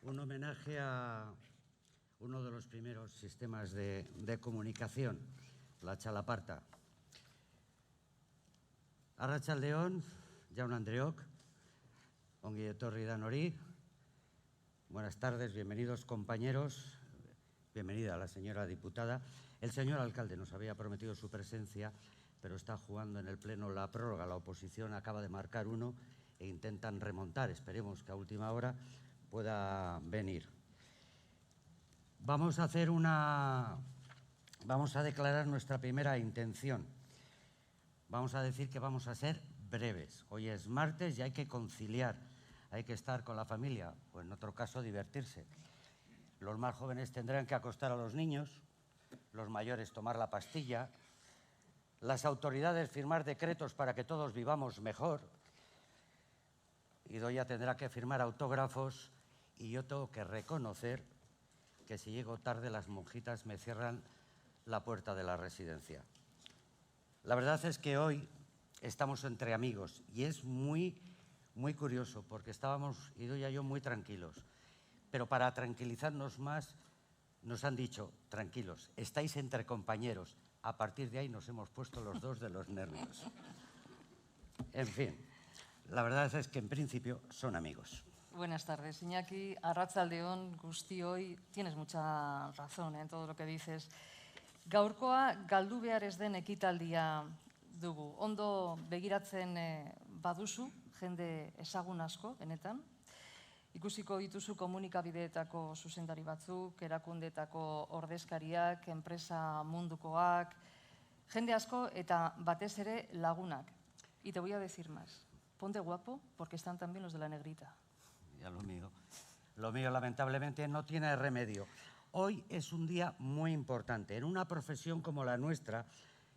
un homenaje a uno de los primeros sistemas de comunicación, la txalaparta. Arratsaldeon, Jaun Andreok, ongi etorri danori. Buenas tardes, bienvenidos compañeros. Bienvenida a la señora diputada. El señor alcalde nos había prometido su presencia, pero está jugando en el Pleno la prórroga. La oposición acaba de marcar uno e intentan remontar. Esperemos que a última hora pueda venir. Vamos a declarar nuestra primera intención. Vamos a decir que vamos a ser breves. Hoy es martes y hay que conciliar, hay que estar con la familia, o en otro caso divertirse. Los más jóvenes tendrán que acostar a los niños, los mayores tomar la pastilla, las autoridades firmar decretos para que todos vivamos mejor, Idoia tendrá que firmar autógrafos y yo tengo que reconocer que si llego tarde las monjitas me cierran la puerta de la residencia. La verdad es que hoy estamos entre amigos y es muy curioso porque estábamos, Idoia y yo, muy tranquilos. Pero para tranquilizarnos más nos han dicho, tranquilos, estáis entre compañeros. A partir de ahí nos hemos puesto los dos de los nervios. En fin, la verdad es que en principio son amigos. Buenas tardes, Iñaki. Arratsaldeon guztioi, tienes mucha razón en todo lo que dices. Gaurkoa galdu behar ez den ekitaldia dugu. Ondo begiratzen baduzu, jende ezagun asko, benetan. Ikusiko dituzu komunikabideetako zuzendari batzuk, erakundeetako ordezkariak, enpresa mundukoak, jende asko eta batez ere lagunak. Y te voy a decir más. Ponte guapo porque están también los de la negrita. Ya lo mío lamentablemente no tiene remedio. Hoy es un día muy importante. En una profesión como la nuestra,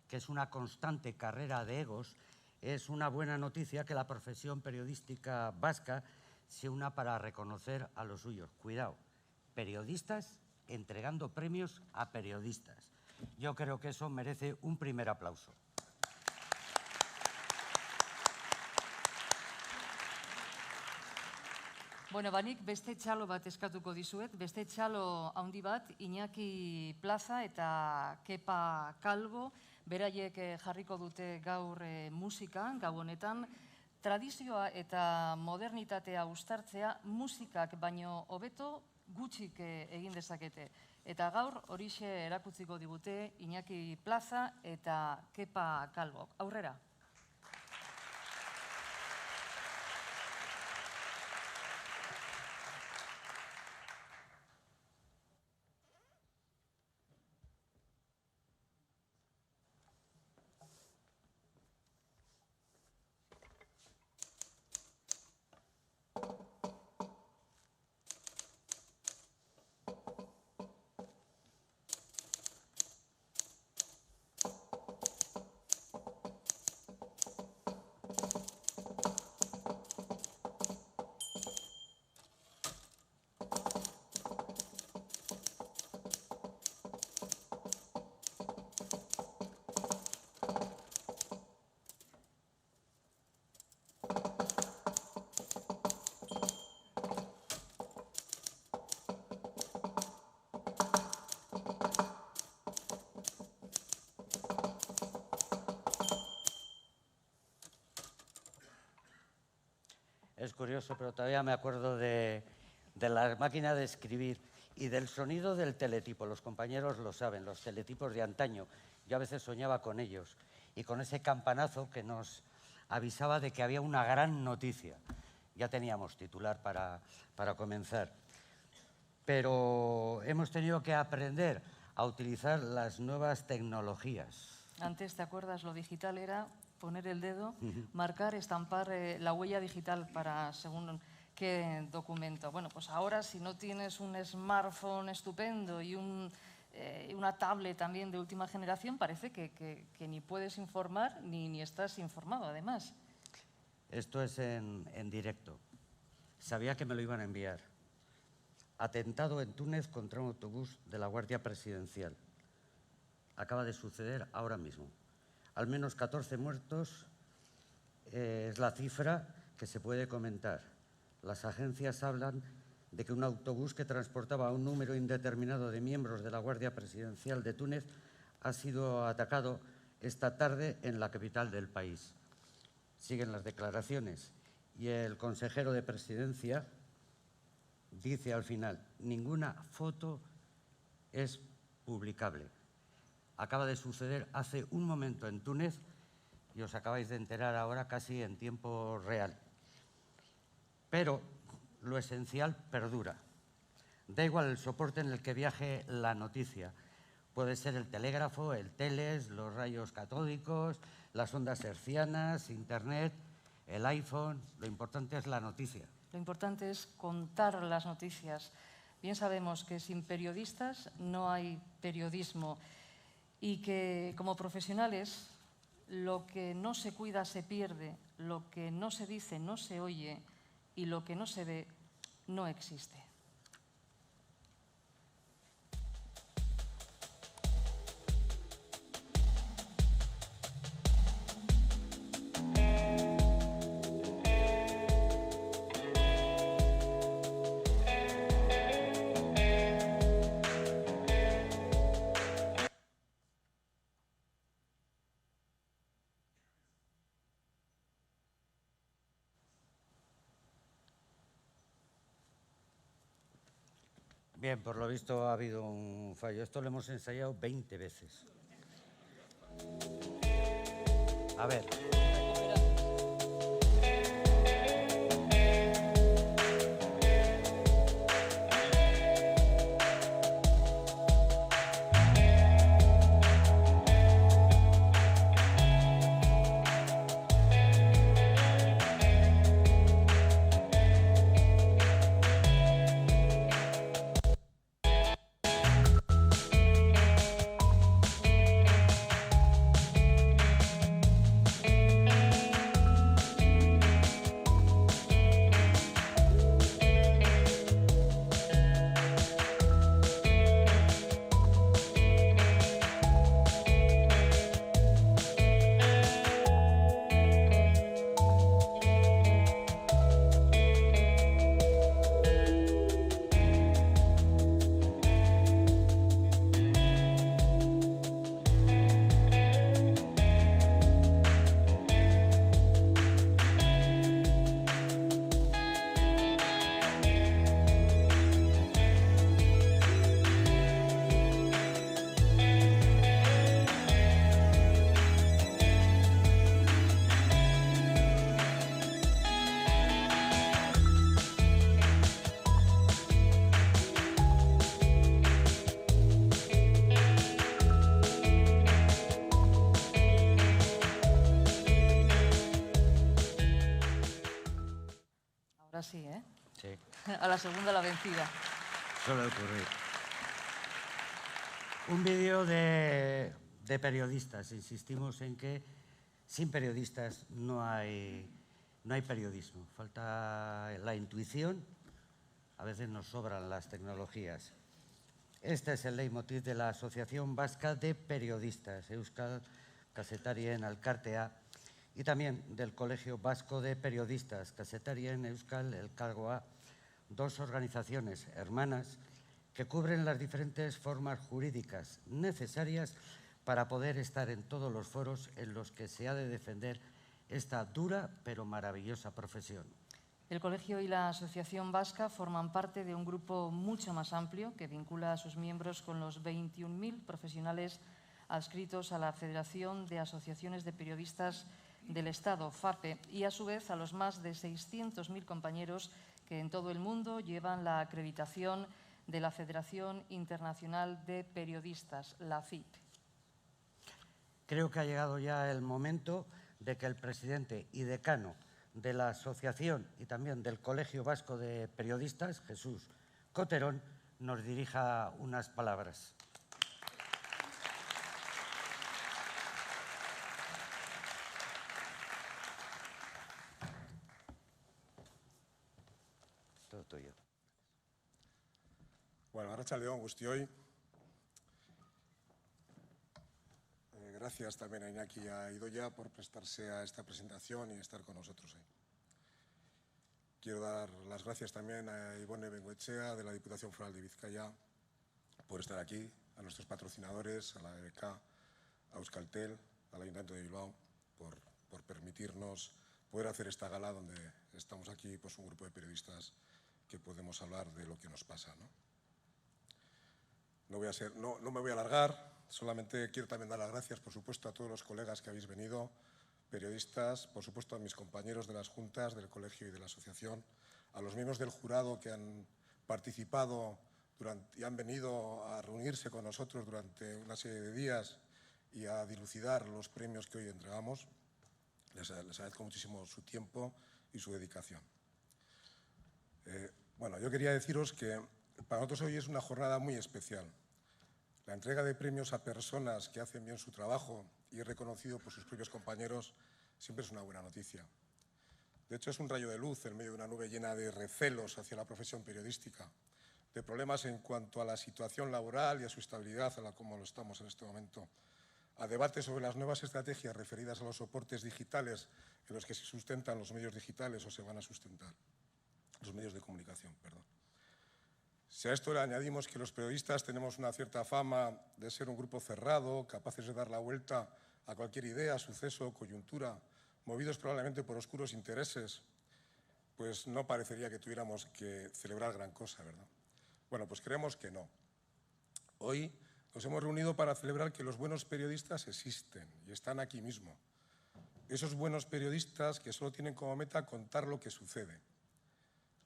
que es una constante carrera de egos, es una buena noticia que la profesión periodística vasca se una para reconocer a los suyos. Cuidado, periodistas entregando premios a periodistas. Yo creo que eso merece un primer aplauso. Bueno, banik beste txalo bat eskatuko dizuet, beste txalo handi bat, Iñaki Plaza eta Kepa Calvo, beraiek jarriko dute gaur musika, gau honetan, tradizioa eta modernitatea uztartzea musikak baino hobeto gutxik egin dezakete. Eta gaur horixe erakutziko digute Iñaki Plaza eta Kepa Calvo. Aurrera. Es curioso, pero todavía me acuerdo de la máquina de escribir y del sonido del teletipo. Los compañeros lo saben, los teletipos de antaño. Yo a veces soñaba con ellos y con ese campanazo que nos avisaba de que había una gran noticia. Ya teníamos titular para comenzar. Pero hemos tenido que aprender a utilizar las nuevas tecnologías. Antes, ¿te acuerdas? Lo digital era poner el dedo, marcar, estampar la huella digital para según qué documento. Bueno, pues ahora si no tienes un smartphone estupendo y una tablet también de última generación, parece que ni puedes informar ni estás informado, además. Esto es en directo. Sabía que me lo iban a enviar. Atentado en Túnez contra un autobús de la Guardia Presidencial. Acaba de suceder ahora mismo. Al menos 14 muertos es la cifra que se puede comentar. Las agencias hablan de que un autobús que transportaba a un número indeterminado de miembros de la Guardia Presidencial de Túnez ha sido atacado esta tarde en la capital del país. Siguen las declaraciones y el consejero de Presidencia dice al final: ninguna foto es publicable. Acaba de suceder hace un momento en Túnez y os acabáis de enterar ahora casi en tiempo real. Pero lo esencial perdura. Da igual el soporte en el que viaje la noticia. Puede ser el telégrafo, el teles, los rayos catódicos, las ondas hercianas, Internet, el iPhone. Lo importante es la noticia. Lo importante es contar las noticias. Bien sabemos que sin periodistas no hay periodismo y que como profesionales lo que no se cuida se pierde, lo que no se dice no se oye y lo que no se ve no existe. Bien, por lo visto ha habido un fallo. Esto lo hemos ensayado 20 veces. A ver. Ahora sí, ¿eh? Sí. A la segunda la vencida. Suele ocurrir. Un vídeo de periodistas. Insistimos en que sin periodistas no hay periodismo. Falta la intuición, a veces nos sobran las tecnologías. Este es el leitmotiv de la Asociación Vasca de Periodistas, Euskal Kazetarien Elkartea, y también del Colegio Vasco de Periodistas, Kazetarien Euskal Elkargoa, dos organizaciones hermanas que cubren las diferentes formas jurídicas necesarias para poder estar en todos los foros en los que se ha de defender esta dura pero maravillosa profesión. El Colegio y la Asociación Vasca forman parte de un grupo mucho más amplio que vincula a sus miembros con los 21.000 profesionales adscritos a la Federación de Asociaciones de Periodistas del Estado, FAPE, y a su vez a los más de 600.000 compañeros que en todo el mundo llevan la acreditación de la Federación Internacional de Periodistas, la FIP. Creo que ha llegado ya el momento de que el presidente y decano de la Asociación y también del Colegio Vasco de Periodistas, Jesús Coterón, nos dirija unas palabras. Todo tuyo. Bueno, arratsalde on guztioi. Gracias también a Iñaki y a Idoia por prestarse a esta presentación y estar con nosotros hoy. Quiero dar las gracias también a Ibone Bengoechea, de la Diputación Foral de Vizcaya, por estar aquí, a nuestros patrocinadores, a la EBK, a Euskaltel, al Ayuntamiento de Bilbao, por permitirnos poder hacer esta gala donde estamos aquí, pues un grupo de periodistas que podemos hablar de lo que nos pasa, ¿no? No me voy a alargar, solamente quiero también dar las gracias, por supuesto, a todos los colegas que habéis venido, periodistas, por supuesto a mis compañeros de las juntas, del colegio y de la asociación, a los miembros del jurado que han participado y han venido a reunirse con nosotros durante una serie de días y a dilucidar los premios que hoy entregamos. Les agradezco muchísimo su tiempo y su dedicación. Bueno, yo quería deciros que para nosotros hoy es una jornada muy especial. La entrega de premios a personas que hacen bien su trabajo y es reconocido por sus propios compañeros siempre es una buena noticia. De hecho, es un rayo de luz en medio de una nube llena de recelos hacia la profesión periodística, de problemas en cuanto a la situación laboral y a su estabilidad, a la como lo estamos en este momento, a debates sobre las nuevas estrategias referidas a los soportes digitales en los que se sustentan los medios digitales o se van a sustentar, los medios de comunicación, perdón. Si a esto le añadimos que los periodistas tenemos una cierta fama de ser un grupo cerrado, capaces de dar la vuelta a cualquier idea, suceso o coyuntura, movidos probablemente por oscuros intereses, pues no parecería que tuviéramos que celebrar gran cosa, ¿verdad? Bueno, pues creemos que no. Hoy nos hemos reunido para celebrar que los buenos periodistas existen y están aquí mismo. Esos buenos periodistas que solo tienen como meta contar lo que sucede,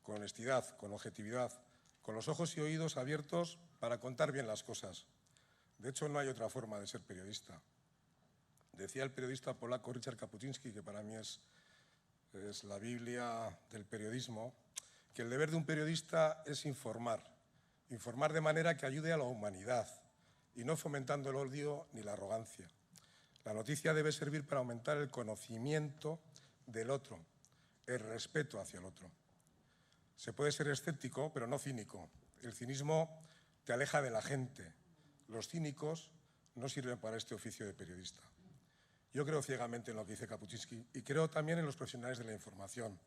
con honestidad, con objetividad, con los ojos y oídos abiertos para contar bien las cosas. De hecho, no hay otra forma de ser periodista. Decía el periodista polaco Richard Kapuscinski, que para mí es la Biblia del periodismo, que el deber de un periodista es informar de manera que ayude a la humanidad y no fomentando el odio ni la arrogancia. La noticia debe servir para aumentar el conocimiento del otro, el respeto hacia el otro. Se puede ser escéptico, pero no cínico. El cinismo te aleja de la gente. Los cínicos no sirven para este oficio de periodista. Yo creo ciegamente en lo que dice Kapuscinski y creo también en los profesionales de la información.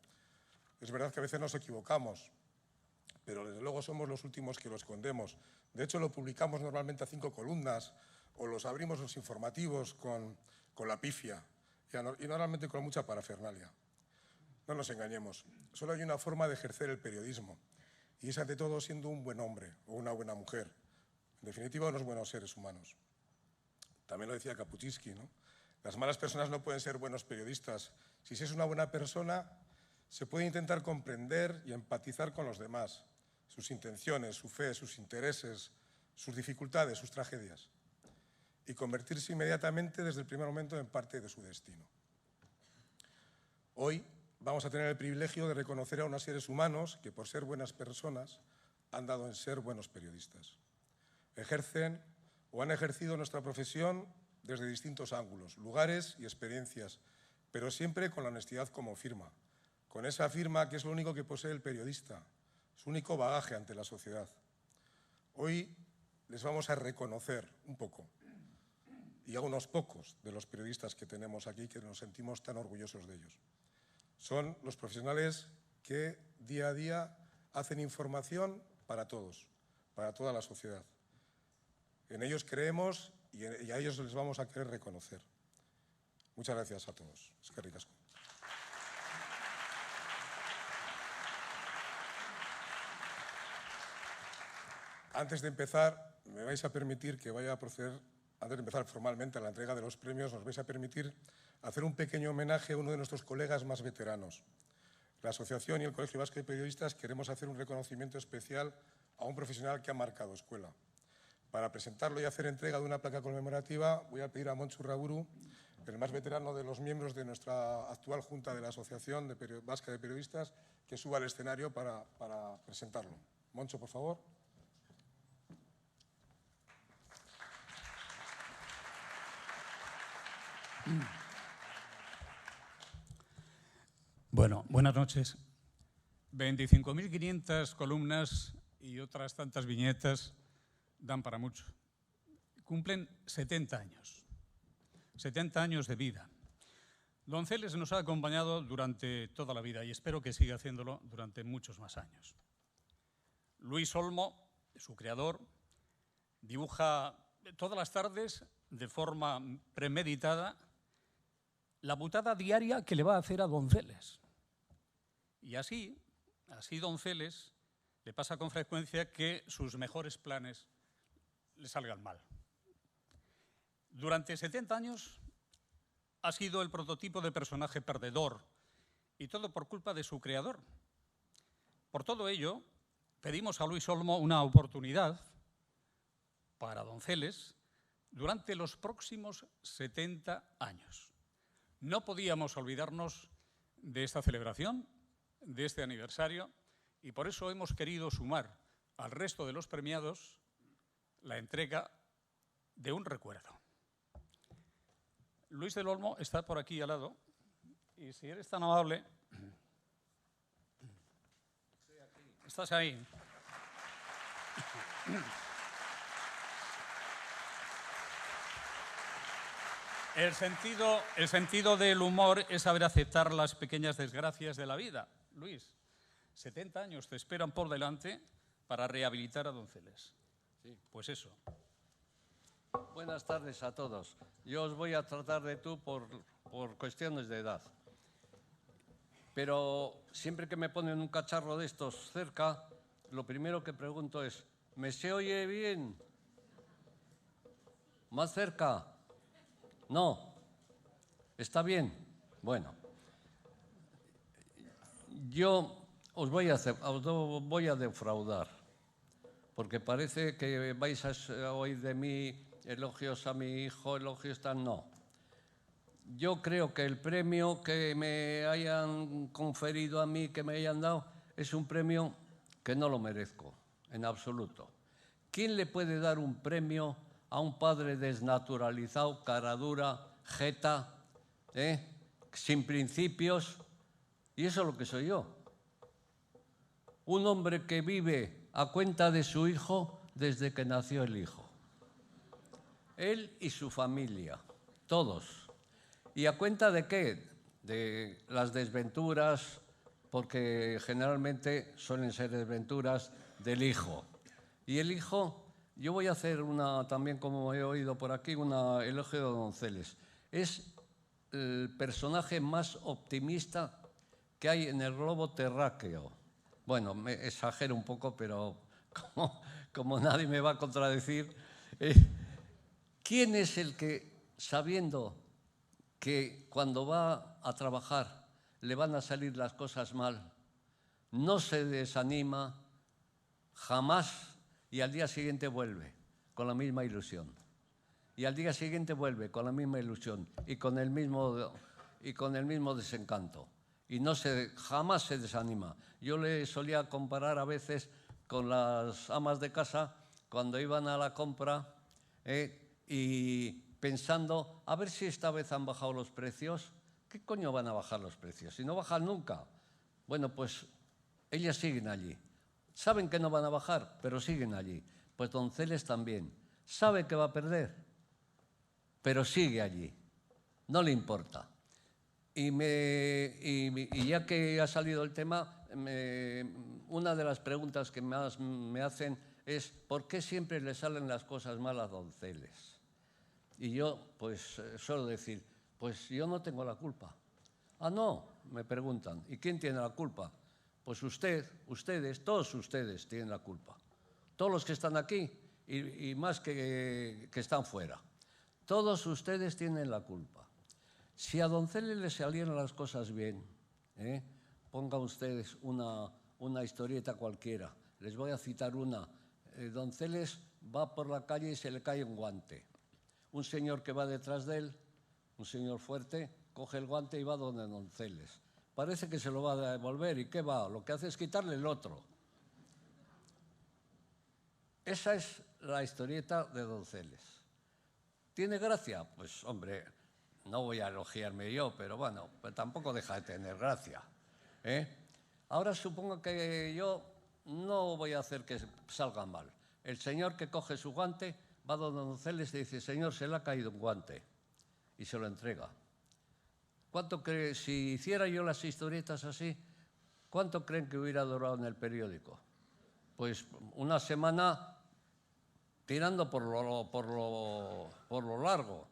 Es verdad que a veces nos equivocamos, pero desde luego somos los últimos que lo escondemos. De hecho, lo publicamos normalmente a 5 columnas o los abrimos los informativos con la pifia y normalmente con mucha parafernalia. No nos engañemos, solo hay una forma de ejercer el periodismo y es ante todo siendo un buen hombre o una buena mujer. En definitiva, unos buenos seres humanos. También lo decía Kapuscinski, ¿no? Las malas personas no pueden ser buenos periodistas. Si se es una buena persona, se puede intentar comprender y empatizar con los demás, sus intenciones, su fe, sus intereses, sus dificultades, sus tragedias, y convertirse inmediatamente desde el primer momento en parte de su destino. Hoy vamos a tener el privilegio de reconocer a unos seres humanos que, por ser buenas personas, han dado en ser buenos periodistas. Ejercen o han ejercido nuestra profesión desde distintos ángulos, lugares y experiencias, pero siempre con la honestidad como firma, con esa firma que es lo único que posee el periodista, su único bagaje ante la sociedad. Hoy les vamos a reconocer un poco, y a unos pocos de los periodistas que tenemos aquí, que nos sentimos tan orgullosos de ellos. Son los profesionales que día a día hacen información para todos, para toda la sociedad. En ellos creemos y a ellos les vamos a querer reconocer. Muchas gracias a todos. Eskerrik asko. Antes de empezar, me vais a permitir que vaya a proceder, antes de empezar formalmente a la entrega de los premios, nos vais a permitir hacer un pequeño homenaje a uno de nuestros colegas más veteranos. La Asociación y el Colegio Vasco de Periodistas queremos hacer un reconocimiento especial a un profesional que ha marcado escuela. Para presentarlo y hacer entrega de una placa conmemorativa, voy a pedir a Montxu Raburu, el más veterano de los miembros de nuestra actual Junta de la Asociación Vasca de Periodistas, que suba al escenario para presentarlo. Montxu, por favor. Bueno, buenas noches. 25.500 columnas y otras tantas viñetas dan para mucho. Cumplen 70 años. 70 años de vida. Donceles nos ha acompañado durante toda la vida y espero que siga haciéndolo durante muchos más años. Luis Olmo, su creador, dibuja todas las tardes de forma premeditada la putada diaria que le va a hacer a Donceles. Y así Donceles le pasa con frecuencia que sus mejores planes le salgan mal. Durante 70 años ha sido el prototipo de personaje perdedor, y todo por culpa de su creador. Por todo ello, pedimos a Luis Olmo una oportunidad para Donceles durante los próximos 70 años. No podíamos olvidarnos de esta celebración, de este aniversario, y por eso hemos querido sumar al resto de los premiados la entrega de un recuerdo. Luis del Olmo está por aquí al lado, y si eres tan amable, estás ahí. El sentido del humor es saber aceptar las pequeñas desgracias de la vida. Luis, 70 años te esperan por delante para rehabilitar a Donceles. Sí. Pues eso. Buenas tardes a todos. Yo os voy a tratar de tú por cuestiones de edad. Pero siempre que me ponen un cacharro de estos cerca, lo primero que pregunto es, ¿me se oye bien? ¿Más cerca? No. ¿Está bien? Bueno. Yo os voy a defraudar, porque parece que vais a oír de mí elogios a mi hijo, elogios tan no. Yo creo que el premio que me hayan conferido a mí, que me hayan dado, es un premio que no lo merezco, en absoluto. ¿Quién le puede dar un premio a un padre desnaturalizado, cara dura, jeta, sin principios? Y eso es lo que soy yo. Un hombre que vive a cuenta de su hijo desde que nació el hijo. Él y su familia, todos. ¿Y a cuenta de qué? De las desventuras, porque generalmente suelen ser desventuras del hijo. Y el hijo, yo voy a hacer también, como he oído por aquí, una elogio de Donceles. Es el personaje más optimista que hay en el globo terráqueo. Bueno, me exagero un poco, pero como nadie me va a contradecir, ¿quién es el que, sabiendo que cuando va a trabajar le van a salir las cosas mal, no se desanima jamás y al día siguiente vuelve con la misma ilusión? Y al día siguiente vuelve con la misma ilusión y con el mismo desencanto. Y jamás se desanima. Yo le solía comparar a veces con las amas de casa cuando iban a la compra y pensando, a ver si esta vez han bajado los precios. ¿Qué coño van a bajar los precios? Si no bajan nunca. Bueno, pues ellas siguen allí. Saben que no van a bajar, pero siguen allí. Pues Donceles también. Sabe que va a perder, pero sigue allí. No le importa. Y ya que ha salido el tema, una de las preguntas que más me hacen es ¿por qué siempre le salen las cosas mal a Donceles? Y yo pues suelo decir, pues yo no tengo la culpa. Ah, no, me preguntan, ¿y quién tiene la culpa? Pues ustedes, todos ustedes tienen la culpa. Todos los que están aquí y más que están fuera. Todos ustedes tienen la culpa. Si a Donceles le salieran las cosas bien, pongan ustedes una historieta cualquiera. Les voy a citar una. Donceles va por la calle y se le cae un guante. Un señor que va detrás de él, un señor fuerte, coge el guante y va donde Donceles. Parece que se lo va a devolver. ¿Y qué va? Lo que hace es quitarle el otro. Esa es la historieta de Donceles. ¿Tiene gracia? Pues, hombre, no voy a elogiarme yo, pero bueno, pues tampoco deja de tener gracia. Ahora supongo que yo no voy a hacer que salga mal. El señor que coge su guante va donde Donceles y dice, señor, se le ha caído un guante. Y se lo entrega. Si hiciera yo las historietas así, ¿cuánto creen que hubiera durado en el periódico? Pues una semana tirando por lo largo,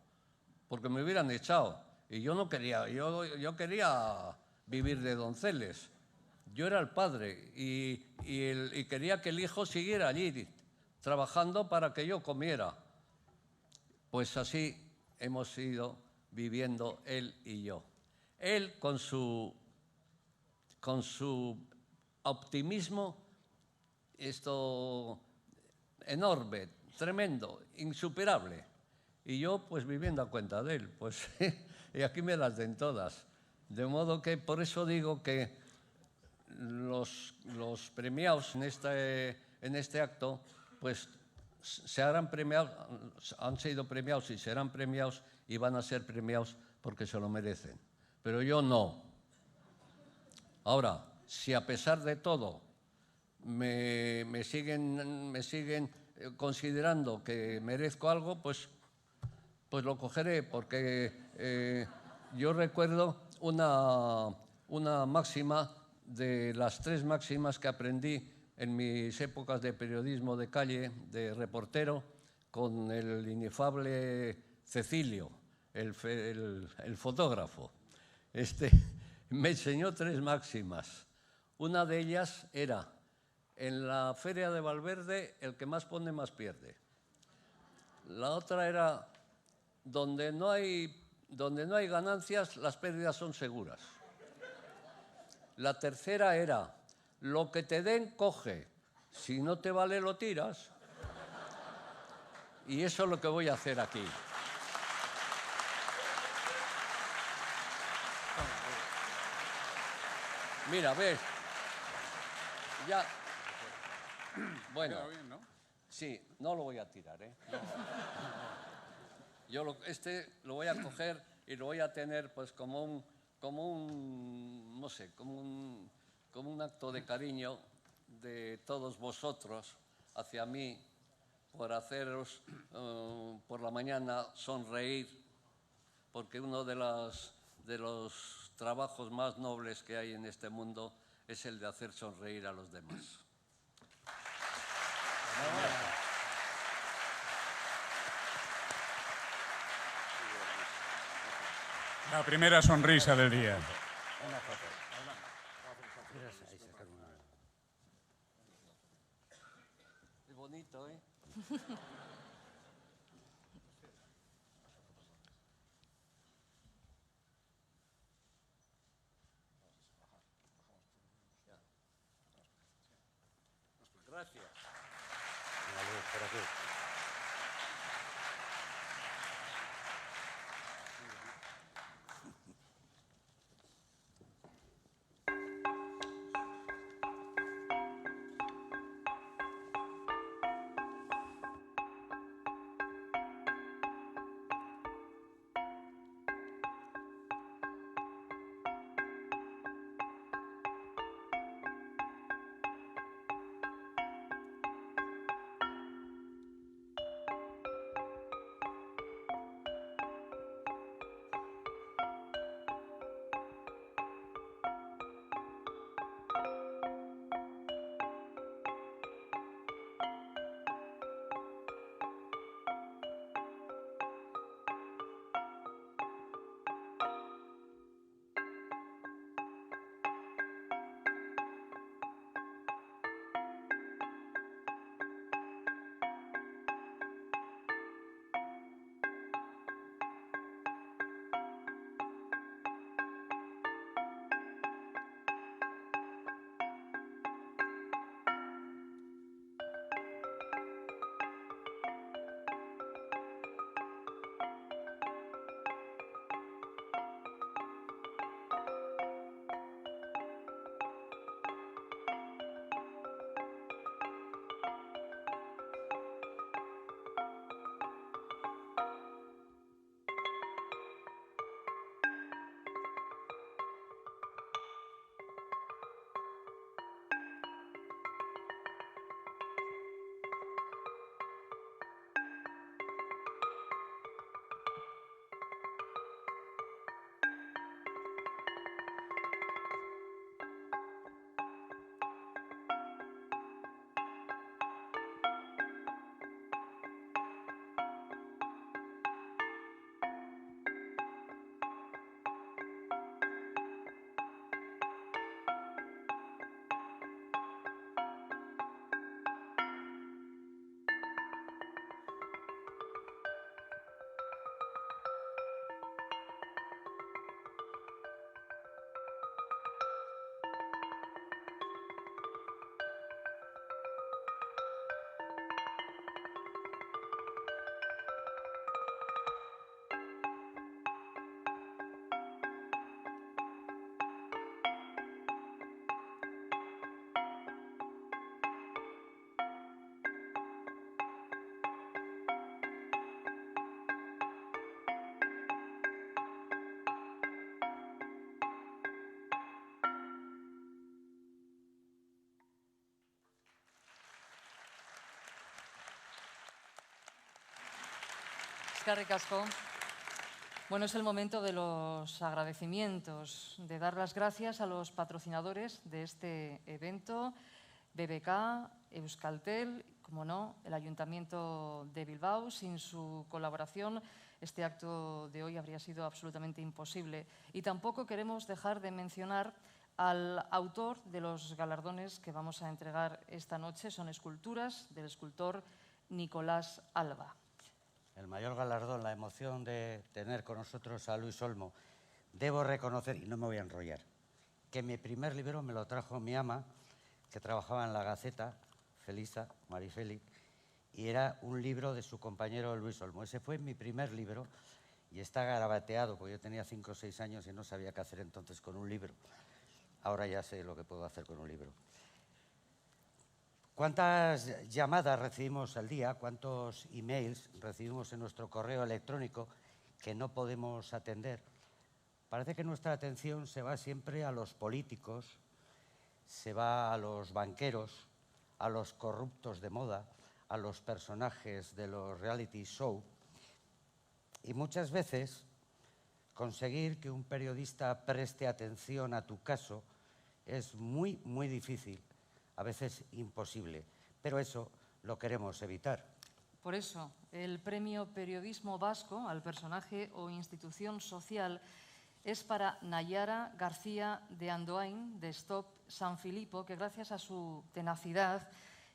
porque me hubieran echado. Y yo no quería, yo quería vivir de donceles. Yo era el padre y quería que el hijo siguiera allí, trabajando para que yo comiera. Pues así hemos ido viviendo él y yo. Él con su optimismo enorme, tremendo, insuperable. Y yo pues viviendo a cuenta de él, pues y aquí me las den todas. De modo que por eso digo que los premiados en este acto pues han sido premiados y serán premiados y van a ser premiados porque se lo merecen. Pero yo no. Ahora, si a pesar de todo me siguen considerando que merezco algo, pues lo cogeré, porque yo recuerdo una máxima de las 3 máximas que aprendí en mis épocas de periodismo de calle, de reportero, con el inefable Cecilio, el fotógrafo. Me enseñó 3 máximas. Una de ellas era: en la feria de Valverde el que más pone más pierde. La otra era: donde no hay ganancias, las pérdidas son seguras. La tercera era: lo que te den, coge. Si no te vale, lo tiras. Y eso es lo que voy a hacer aquí. Mira, ves. Ya. Bueno. Queda bien, ¿no? Sí, no lo voy a tirar, ¿eh? No. Yo lo voy a coger y lo voy a tener pues como un acto de cariño de todos vosotros hacia mí, por haceros por la mañana sonreír, porque uno de los trabajos más nobles que hay en este mundo es el de hacer sonreír a los demás. La primera sonrisa del día. Qué bonito, ¿eh? Gracias. Por aquí. Eskerrik asko. Bueno, es el momento de los agradecimientos, de dar las gracias a los patrocinadores de este evento, BBK, Euskaltel, como no, el Ayuntamiento de Bilbao. Sin su colaboración, este acto de hoy habría sido absolutamente imposible. Y tampoco queremos dejar de mencionar al autor de los galardones que vamos a entregar esta noche. Son esculturas del escultor Nicolás Alba. El mayor galardón, la emoción de tener con nosotros a Luis Olmo. Debo reconocer, y no me voy a enrollar, que mi primer libro me lo trajo mi ama, que trabajaba en La Gaceta, Felisa, Marifeli, y era un libro de su compañero Luis Olmo. Ese fue mi primer libro y está garabateado, porque yo tenía 5 o 6 años y no sabía qué hacer entonces con un libro. Ahora ya sé lo que puedo hacer con un libro. ¿Cuántas llamadas recibimos al día? ¿Cuántos emails recibimos en nuestro correo electrónico que no podemos atender? Parece que nuestra atención se va siempre a los políticos, se va a los banqueros, a los corruptos de moda, a los personajes de los reality show. Y muchas veces conseguir que un periodista preste atención a tu caso es muy, muy difícil. A veces imposible, pero eso lo queremos evitar. Por eso, el Premio Periodismo Vasco al personaje o institución social es para Nayara García de Andoain, de Stop San Filipo, que gracias a su tenacidad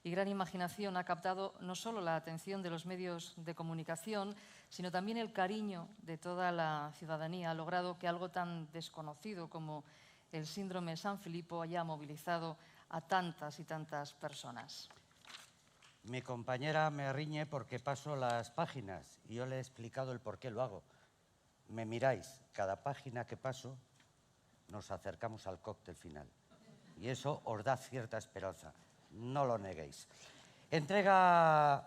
y gran imaginación ha captado no solo la atención de los medios de comunicación, sino también el cariño de toda la ciudadanía. Ha logrado que algo tan desconocido como el síndrome San Filipo haya movilizado a tantas y tantas personas. Mi compañera me riñe porque paso las páginas y yo le he explicado el por qué lo hago. Me miráis, cada página que paso nos acercamos al cóctel final y eso os da cierta esperanza, no lo neguéis. Entrega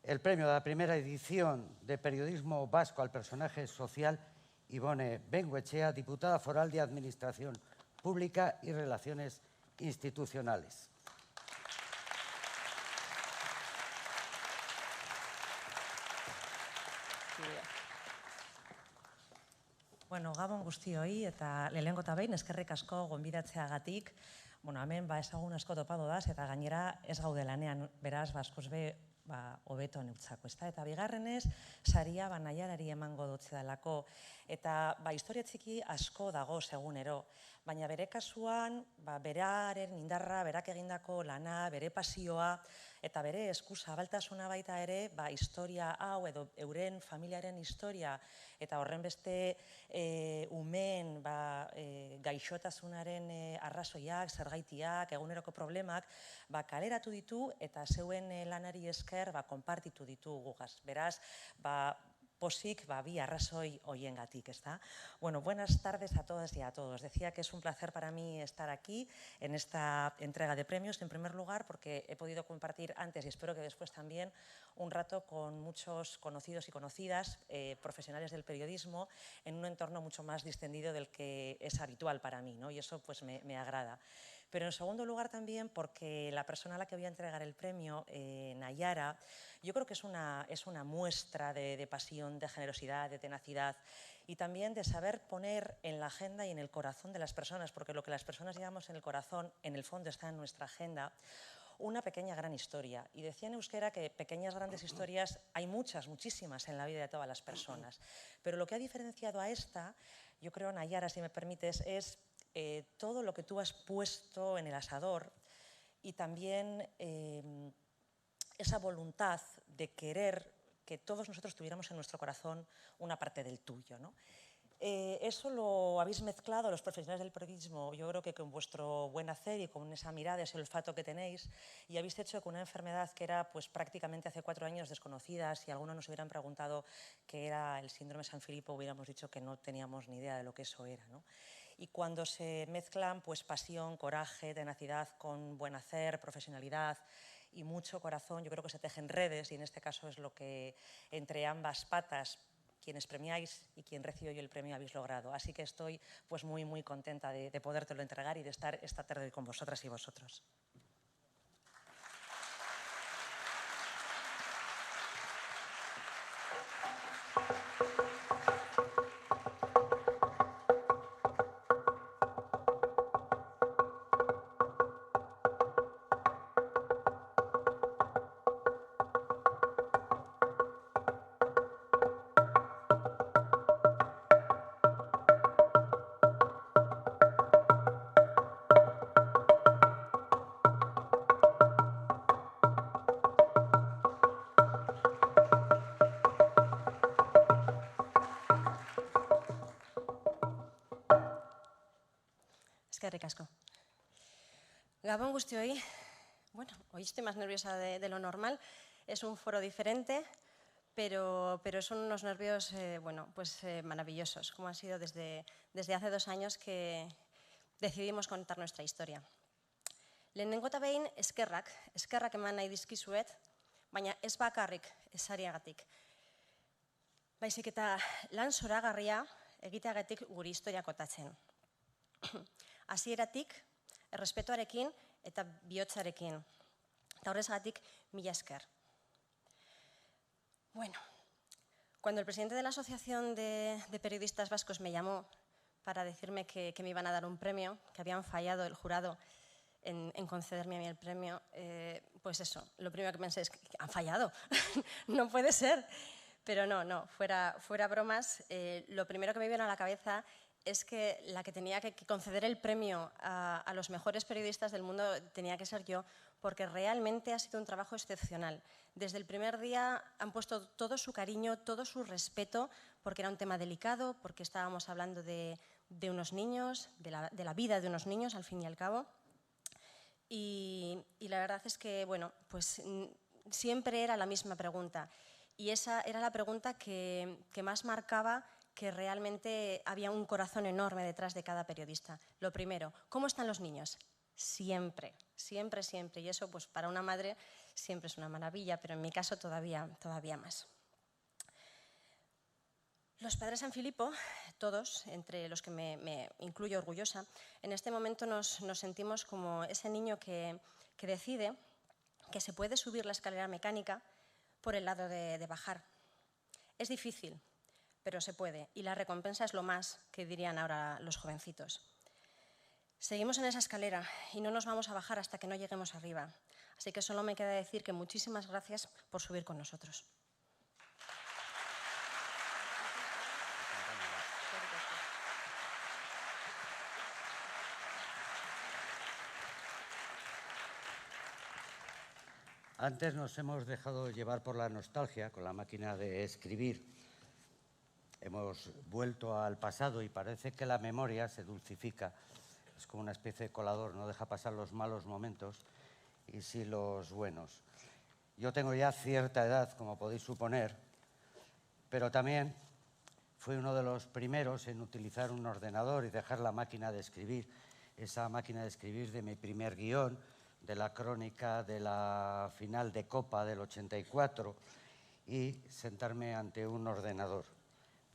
el premio de la primera edición de Periodismo Vasco al personaje social Ibone Bengoechea, diputada foral de Administración Pública y Relaciones Institucionales. Bueno, gabon guztioi eta lehenengo eta behin eskerrik asko gonbidatzeagatik. Bueno, hemen ezagun asko topado daz eta gainera ez gaude lanean, beraz, askoz be hobeto neutzako, ezta? Eta bigarrenez, saria Naiarari emango dutze dalako. Eta historia txiki asko dago segunero, baina bere kasuan, beraren indarra, berak egindako lana, bere pasioa, eta bere eskuzabaltasuna baita ere, historia hau edo euren familiaren historia eta horren beste umeen gaixotasunaren arrazoiak, zergaitiak, eguneroko problemak, kaleratu ditu eta zeuen lanari esker konpartitu ditu gugaz. Beraz, posik bi arrazoi hoiengatik, ezta? Bueno, buenas tardes a todas y a todos. Decía que es un placer para mí estar aquí en esta entrega de premios, en primer lugar, porque he podido compartir antes y espero que después también un rato con muchos conocidos y conocidas, profesionales del periodismo, en un entorno mucho más distendido del que es habitual para mí, ¿no? Y eso pues me agrada. Pero en segundo lugar también porque la persona a la que voy a entregar el premio, Nayara, yo creo que es una muestra de pasión, de generosidad, de tenacidad y también de saber poner en la agenda y en el corazón de las personas, porque lo que las personas llevamos en el corazón, en el fondo está en nuestra agenda, una pequeña gran historia. Y decía en euskera que pequeñas grandes historias hay muchas, muchísimas en la vida de todas las personas. Pero lo que ha diferenciado a esta, yo creo, Nayara, si me permites, es todo lo que tú has puesto en el asador y también esa voluntad de querer que todos nosotros tuviéramos en nuestro corazón una parte del tuyo, ¿no? Eso lo habéis mezclado los profesionales del periodismo, yo creo que con vuestro buen hacer y con esa mirada, ese olfato que tenéis, y habéis hecho que una enfermedad que era pues prácticamente hace 4 años desconocida, si algunos nos hubieran preguntado qué era el síndrome San Filipo, hubiéramos dicho que no teníamos ni idea de lo que eso era, ¿no? Y cuando se mezclan pues pasión, coraje, tenacidad con buen hacer, profesionalidad y mucho corazón, yo creo que se tejen redes y en este caso es lo que entre ambas patas, quienes premiáis y quien recibe hoy el premio habéis logrado. Así que estoy pues muy, muy contenta de podértelo entregar y de estar esta tarde con vosotras y vosotros. Eskerrik asko. Gabon guztioi. Bueno, hoy estoy más nerviosa de lo normal. Es un foro diferente, pero son unos nervios maravillosos, como ha sido desde hace 2 años que decidimos contar nuestra historia. Lehenengo eta behin eskerrak eman nahi dizkizuet, baina ez bakarrik esariagatik. Baizik eta lan zoragarria egiteagatik guri historia kotatzen. Hasieratik, errespetuarekin eta bihotzarekin. Eta horrezagatik, mila esker. Bueno, cuando el presidente de la Asociación de Periodistas Vascos me llamó para decirme que me iban a dar un premio, que habían fallado el jurado en concederme a mí el premio, pues eso, lo primero que pensé es que han fallado, no puede ser. Pero no, fuera bromas, lo primero que me vino a la cabeza es que la que tenía que conceder el premio a los mejores periodistas del mundo tenía que ser yo, porque realmente ha sido un trabajo excepcional. Desde el primer día han puesto todo su cariño, todo su respeto, porque era un tema delicado, porque estábamos hablando de unos niños, de la vida de unos niños, al fin y al cabo. Y la verdad es que, bueno, pues siempre era la misma pregunta. Y esa era la pregunta que más marcaba que realmente había un corazón enorme detrás de cada periodista. Lo primero, ¿cómo están los niños? Siempre, siempre, siempre. Y eso, pues para una madre siempre es una maravilla, pero en mi caso todavía más. Los padres San Filipo, todos, entre los que me incluyo orgullosa, en este momento nos sentimos como ese niño que decide que se puede subir la escalera mecánica por el lado de bajar. Es difícil, pero se puede, y la recompensa es lo más, que dirían ahora los jovencitos. Seguimos en esa escalera y no nos vamos a bajar hasta que no lleguemos arriba. Así que solo me queda decir que muchísimas gracias por subir con nosotros. Antes nos hemos dejado llevar por la nostalgia con la máquina de escribir. Hemos vuelto al pasado y parece que la memoria se dulcifica. Es como una especie de colador, no deja pasar los malos momentos y sí los buenos. Yo tengo ya cierta edad, como podéis suponer, pero también fui uno de los primeros en utilizar un ordenador y dejar la máquina de escribir, esa máquina de escribir de mi primer guión, de la crónica de la final de Copa del 84 y sentarme ante un ordenador.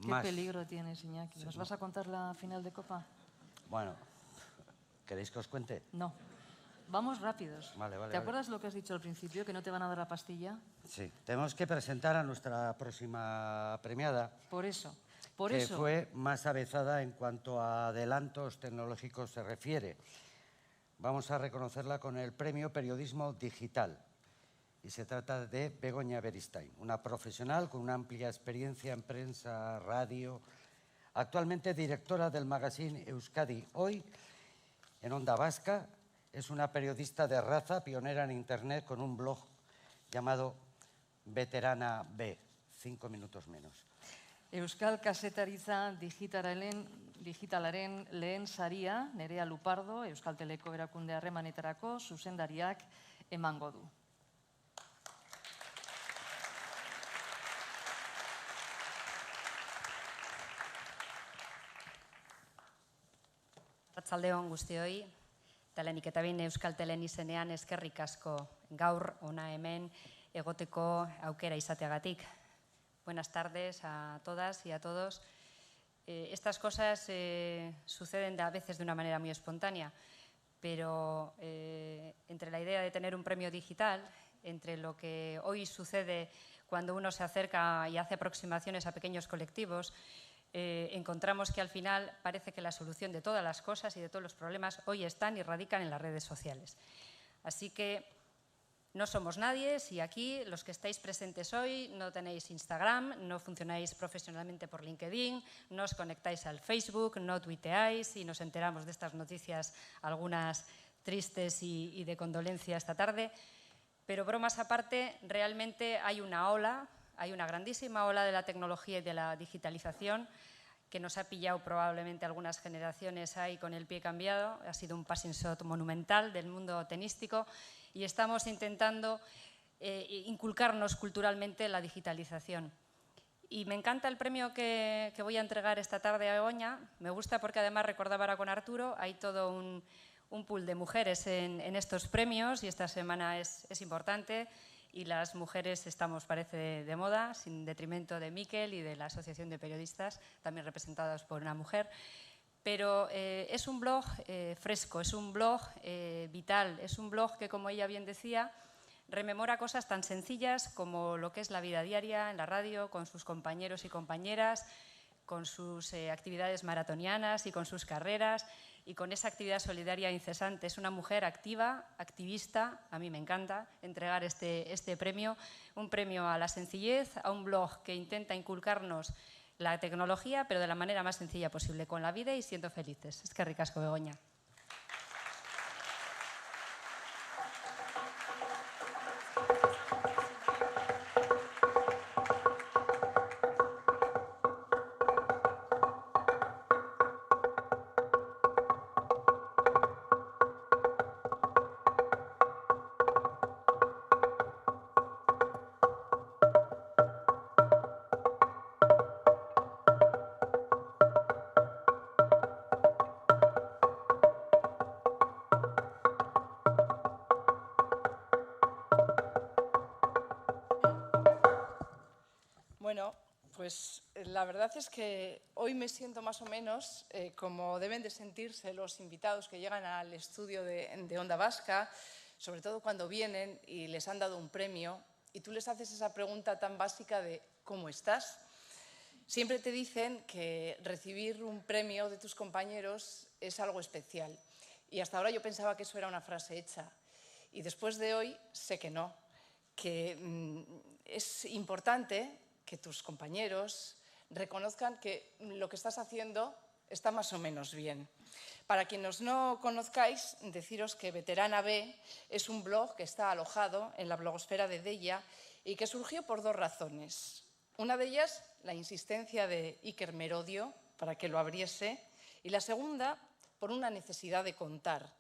¿Qué peligro tienes, Iñaki? ¿Nos vas a contar la final de Copa? Bueno, ¿queréis que os cuente? No. Vamos rápidos. Vale. ¿Te acuerdas lo que has dicho al principio, que no te van a dar la pastilla? Sí, tenemos que presentar a nuestra próxima premiada. Por eso. Que fue más avezada en cuanto a adelantos tecnológicos se refiere. Vamos a reconocerla con el Premio Periodismo Digital. Y se trata de Begoña Beristain, una profesional con una amplia experiencia en prensa, radio, actualmente directora del magazine Euskadi Hoy en Onda Vasca. Es una periodista de raza, pionera en Internet, con un blog llamado Veterana B, 5 minutos menos. Euskal Kazetaritza digitalaren lehen saria, Nerea Lupardo, Euskal Teleko erakunde harremanetarako zuzendariak emango du. Arratsaldeon guztioi, eta lehenik eta behin Euskal Telen izenean eskerrik asko gaur hona hemen egoteko aukera izateagatik. Buenas tardes a todas y a todos. Estas cosas suceden a veces de una manera muy espontánea, pero entre la idea de tener un premio digital, entre lo que hoy sucede cuando uno se acerca y hace aproximaciones a pequeños colectivos, encontramos que al final parece que la solución de todas las cosas y de todos los problemas hoy están y radican en las redes sociales. Así que no somos nadie si aquí, los que estáis presentes hoy, no tenéis Instagram, no funcionáis profesionalmente por LinkedIn, no os conectáis al Facebook, no tuiteáis y nos enteramos de estas noticias, algunas tristes y de condolencia esta tarde. Pero bromas aparte, realmente hay una grandísima ola de la tecnología y de la digitalización que nos ha pillado probablemente algunas generaciones ahí con el pie cambiado. Ha sido un passing shot monumental del mundo tenístico y estamos intentando inculcarnos culturalmente la digitalización. Y me encanta el premio que voy a entregar esta tarde a Begoña. Me gusta porque además recordaba ahora con Arturo, hay todo un pool de mujeres en estos premios y esta semana es importante. Y las mujeres estamos, parece, de moda, sin detrimento de Miquel y de la Asociación de Periodistas, también representados por una mujer. Pero es un blog fresco, es un blog vital, es un blog que, como ella bien decía, rememora cosas tan sencillas como lo que es la vida diaria en la radio, con sus compañeros y compañeras, con sus actividades maratonianas y con sus carreras y con esa actividad solidaria incesante. Es una mujer activa, activista. A mí me encanta entregar este premio, un premio a la sencillez, a un blog que intenta inculcarnos la tecnología, pero de la manera más sencilla posible, con la vida y siendo felices. Eskerrik asko, Begoña. Bueno, pues la verdad es que hoy me siento más o menos como deben de sentirse los invitados que llegan al estudio de Onda Vasca, sobre todo cuando vienen y les han dado un premio y tú les haces esa pregunta tan básica de ¿cómo estás? Siempre te dicen que recibir un premio de tus compañeros es algo especial y hasta ahora yo pensaba que eso era una frase hecha y después de hoy sé que no, que es importante que tus compañeros reconozcan que lo que estás haciendo está más o menos bien. Para quienes no conozcáis, deciros que Veterana B es un blog que está alojado en la blogosfera de Deia y que surgió por dos razones. Una de ellas, la insistencia de Iker Merodio para que lo abriese, y la segunda, por una necesidad de contar.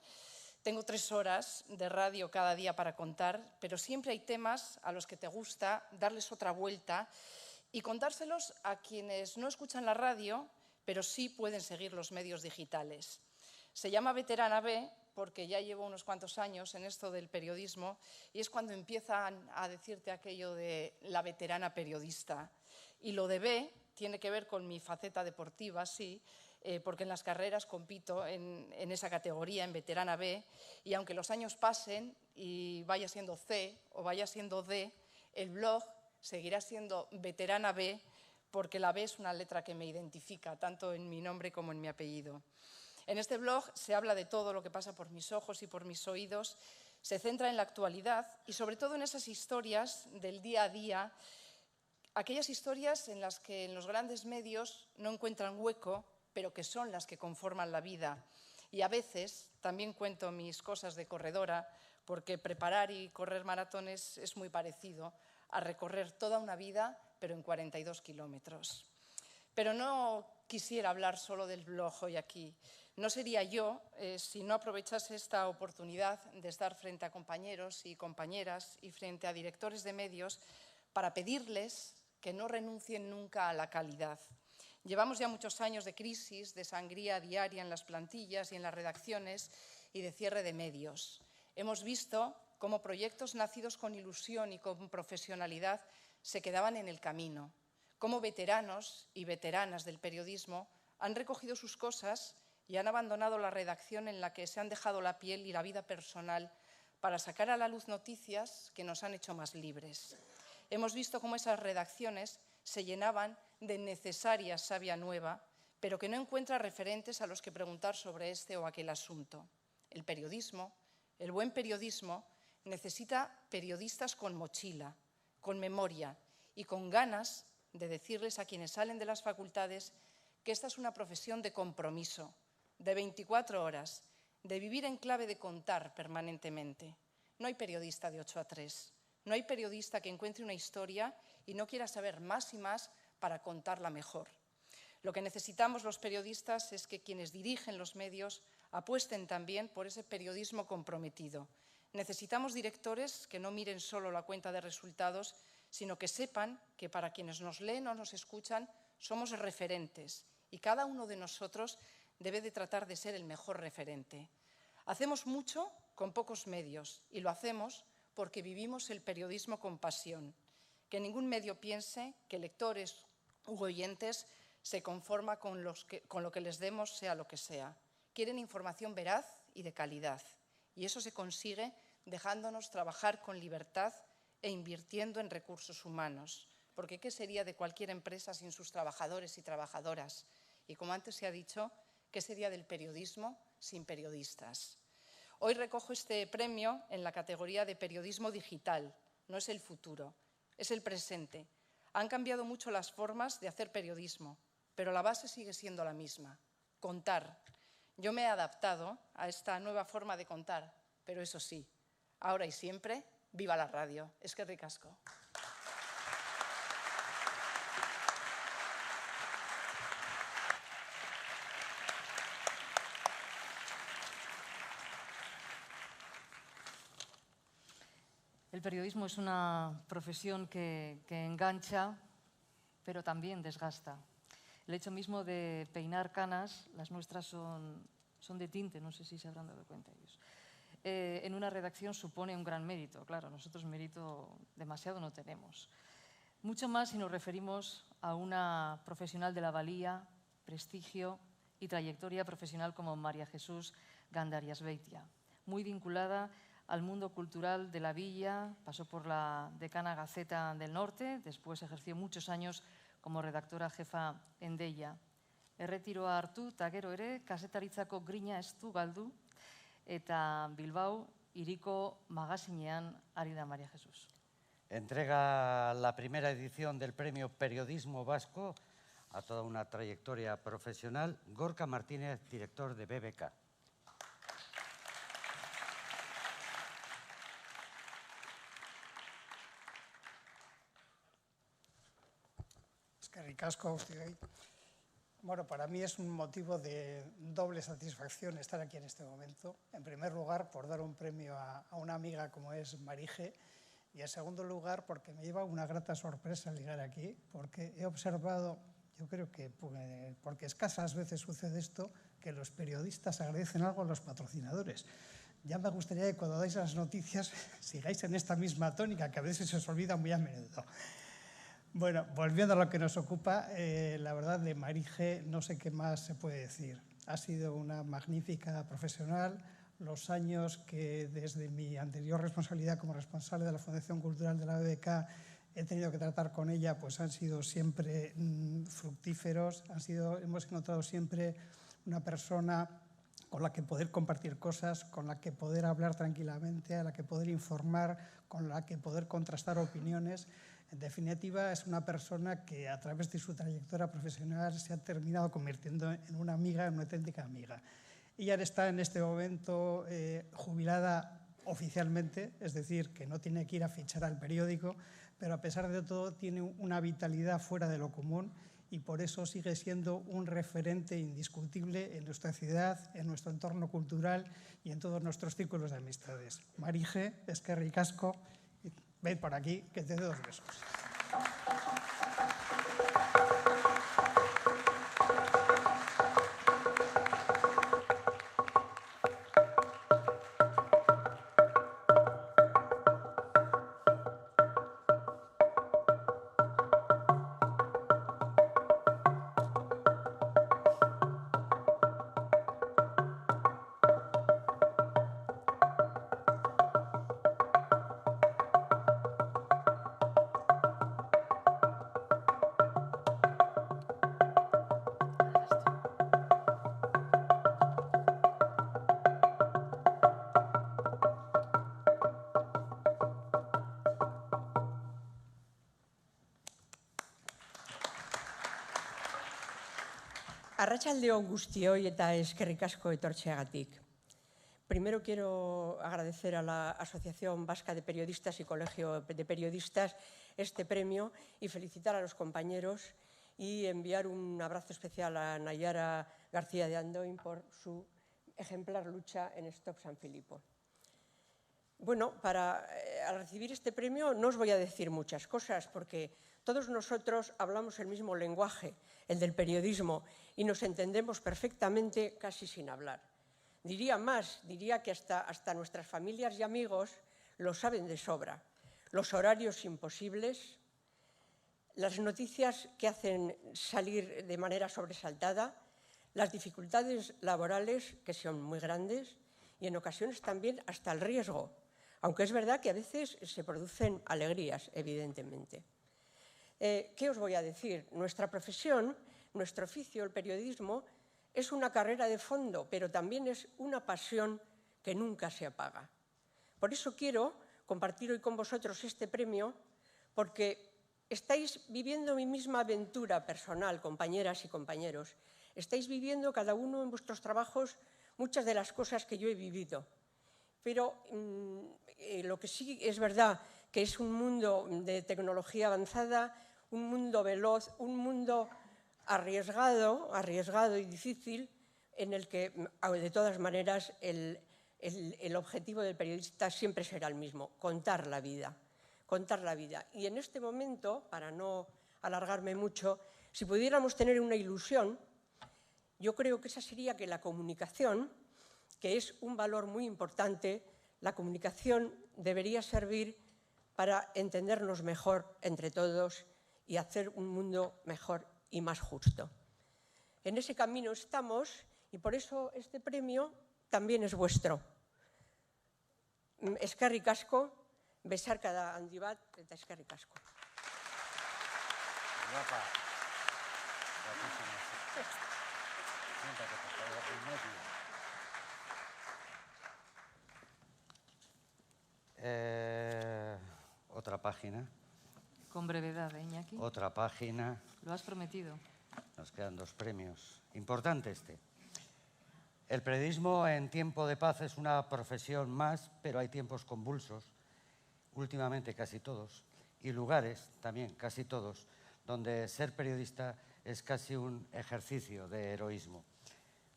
Tengo 3 horas de radio cada día para contar, pero siempre hay temas a los que te gusta darles otra vuelta y contárselos a quienes no escuchan la radio, pero sí pueden seguir los medios digitales. Se llama Veterana B porque ya llevo unos cuantos años en esto del periodismo y es cuando empiezan a decirte aquello de la veterana periodista. Y lo de B tiene que ver con mi faceta deportiva, sí, porque en las carreras compito en esa categoría, en Veterana B, y aunque los años pasen y vaya siendo C o vaya siendo D, el blog seguirá siendo Veterana B porque la B es una letra que me identifica, tanto en mi nombre como en mi apellido. En este blog se habla de todo lo que pasa por mis ojos y por mis oídos, se centra en la actualidad y sobre todo en esas historias del día a día, aquellas historias en las que en los grandes medios no encuentran hueco, pero que son las que conforman la vida. Y a veces también cuento mis cosas de corredora, porque preparar y correr maratones es muy parecido a recorrer toda una vida, pero en 42 kilómetros. Pero no quisiera hablar solo del blog hoy aquí. No sería yo si no aprovechase esta oportunidad de estar frente a compañeros y compañeras y frente a directores de medios para pedirles que no renuncien nunca a la calidad. Llevamos ya muchos años de crisis, de sangría diaria en las plantillas y en las redacciones y de cierre de medios. Hemos visto cómo proyectos nacidos con ilusión y con profesionalidad se quedaban en el camino, cómo veteranos y veteranas del periodismo han recogido sus cosas y han abandonado la redacción en la que se han dejado la piel y la vida personal para sacar a la luz noticias que nos han hecho más libres. Hemos visto cómo esas redacciones se llenaban de necesaria savia nueva, pero que no encuentra referentes a los que preguntar sobre este o aquel asunto. El periodismo, el buen periodismo, necesita periodistas con mochila, con memoria y con ganas de decirles a quienes salen de las facultades que esta es una profesión de compromiso, de 24 horas, de vivir en clave de contar permanentemente. No hay periodista de 8 a 3. No hay periodista que encuentre una historia y no quiera saber más y más para contarla mejor. Lo que necesitamos los periodistas es que quienes dirigen los medios apuesten también por ese periodismo comprometido. Necesitamos directores que no miren solo la cuenta de resultados, sino que sepan que para quienes nos leen o nos escuchan somos referentes y cada uno de nosotros debe de tratar de ser el mejor referente. Hacemos mucho con pocos medios y lo hacemos porque vivimos el periodismo con pasión. Que ningún medio piense que lectores u oyentes se conforma con lo que les demos, sea lo que sea. Quieren información veraz y de calidad. Y eso se consigue dejándonos trabajar con libertad e invirtiendo en recursos humanos. Porque ¿qué sería de cualquier empresa sin sus trabajadores y trabajadoras? Y como antes se ha dicho, ¿qué sería del periodismo sin periodistas? Hoy recojo este premio en la categoría de periodismo digital. No es el futuro, es el presente. Han cambiado mucho las formas de hacer periodismo, pero la base sigue siendo la misma: contar. Yo me he adaptado a esta nueva forma de contar, pero eso sí, ahora y siempre, viva la radio. Eskerrik asko. El periodismo es una profesión que engancha, pero también desgasta. El hecho mismo de peinar canas, las nuestras son de tinte, no sé si se habrán dado cuenta ellos. En una redacción supone un gran mérito, claro, nosotros mérito demasiado no tenemos. Mucho más si nos referimos a una profesional de la valía, prestigio y trayectoria profesional como María Jesús Gandariasbeitia, muy vinculada al mundo cultural de la villa, pasó por la Decana Gaceta del Norte, después ejerció muchos años como redactora jefa en Deia. Erretiroa hartu eta gero ere kazetaritzako grina ez du galdu eta Bilbao hiriko magazinean ari da María Jesús. Entrega la primera edición del Premio Periodismo Vasco a toda una trayectoria profesional Gorka Martínez, director de BBK. Eskerrik asko guztioi. Bueno, para mí es un motivo de doble satisfacción estar aquí en este momento. En primer lugar, por dar un premio a una amiga como es Marije, y en segundo lugar, porque me lleva una grata sorpresa llegar aquí, porque he observado, yo creo que porque escasas veces sucede esto, que los periodistas agradecen algo a los patrocinadores. Ya me gustaría que cuando dais las noticias sigáis en esta misma tónica, que a veces se os olvida muy a menudo. Bueno, volviendo a lo que nos ocupa, la verdad de Marije no sé qué más se puede decir. Ha sido una magnífica profesional. Los años que desde mi anterior responsabilidad como responsable de la Fundación Cultural de la BBK he tenido que tratar con ella, pues han sido siempre fructíferos. Hemos encontrado siempre una persona con la que poder compartir cosas, con la que poder hablar tranquilamente, a la que poder informar, con la que poder contrastar opiniones. En definitiva, es una persona que a través de su trayectoria profesional se ha terminado convirtiendo en una amiga, en una auténtica amiga. Ella está en este momento jubilada oficialmente, es decir, que no tiene que ir a fichar al periódico, pero a pesar de todo tiene una vitalidad fuera de lo común y por eso sigue siendo un referente indiscutible en nuestra ciudad, en nuestro entorno cultural y en todos nuestros círculos de amistades. Marije, eskerrik asko. Ven por aquí, que te doy 2 besos. Arratsaldeon guztioi eta eskerrik asko etortzeagatik. Primero quiero agradecer a la Asociación Vasca de Periodistas y Colegio de Periodistas este premio y felicitar a los compañeros y enviar un abrazo especial a Nayara García de Andoin por su ejemplar lucha en Stop San Filipo. Bueno, al recibir este premio no os voy a decir muchas cosas porque todos nosotros hablamos el mismo lenguaje, el del periodismo, y nos entendemos perfectamente casi sin hablar. Diría más, diría que hasta nuestras familias y amigos lo saben de sobra. Los horarios imposibles, las noticias que hacen salir de manera sobresaltada, las dificultades laborales que son muy grandes y en ocasiones también hasta el riesgo, aunque es verdad que a veces se producen alegrías, evidentemente. ¿Qué os voy a decir? Nuestra profesión, nuestro oficio, el periodismo, es una carrera de fondo, pero también es una pasión que nunca se apaga. Por eso quiero compartir hoy con vosotros este premio, porque estáis viviendo mi misma aventura personal, compañeras y compañeros. Estáis viviendo cada uno en vuestros trabajos muchas de las cosas que yo he vivido. Pero lo que sí es verdad que es un mundo de tecnología avanzada, un mundo veloz, un mundo arriesgado y difícil, en el que, de todas maneras, el objetivo del periodista siempre será el mismo, contar la vida. Contar la vida. Y en este momento, para no alargarme mucho, si pudiéramos tener una ilusión, yo creo que esa sería que la comunicación, que es un valor muy importante, la comunicación debería servir para entendernos mejor entre todos y hacer un mundo mejor y más justo. En ese camino estamos y por eso este premio también es vuestro. Eskerrik asko, besarka da handi bat eta eskerrik asko. Guapa. Siéntate, por favor, en medio. Otra página. Con brevedad, Iñaki. Otra página. Lo has prometido. Nos quedan 2 premios. Importante este. El periodismo en tiempo de paz es una profesión más, pero hay tiempos convulsos, últimamente casi todos, y lugares también casi todos, donde ser periodista es casi un ejercicio de heroísmo.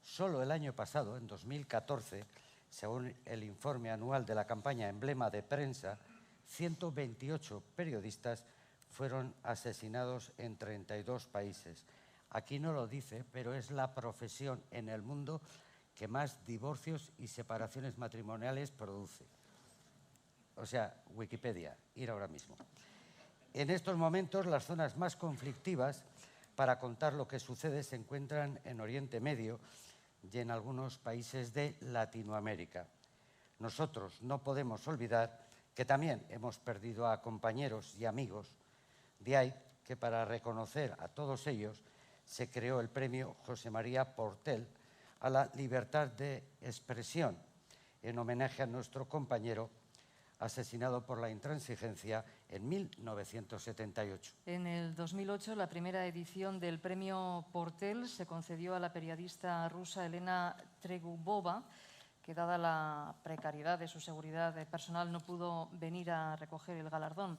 Solo el año pasado, en 2014, según el informe anual de la campaña Emblema de Prensa, 128 periodistas fueron asesinados en 32 países. Aquí no lo dice, pero es la profesión en el mundo que más divorcios y separaciones matrimoniales produce. O sea, Wikipedia, ir ahora mismo. En estos momentos, las zonas más conflictivas para contar lo que sucede se encuentran en Oriente Medio y en algunos países de Latinoamérica. Nosotros no podemos olvidar que también hemos perdido a compañeros y amigos. De ahí que para reconocer a todos ellos se creó el premio José María Portell a la libertad de expresión, en homenaje a nuestro compañero asesinado por la intransigencia en 1978. En el 2008, la primera edición del premio Portell se concedió a la periodista rusa Elena Tregubova, que dada la precariedad de su seguridad personal no pudo venir a recoger el galardón.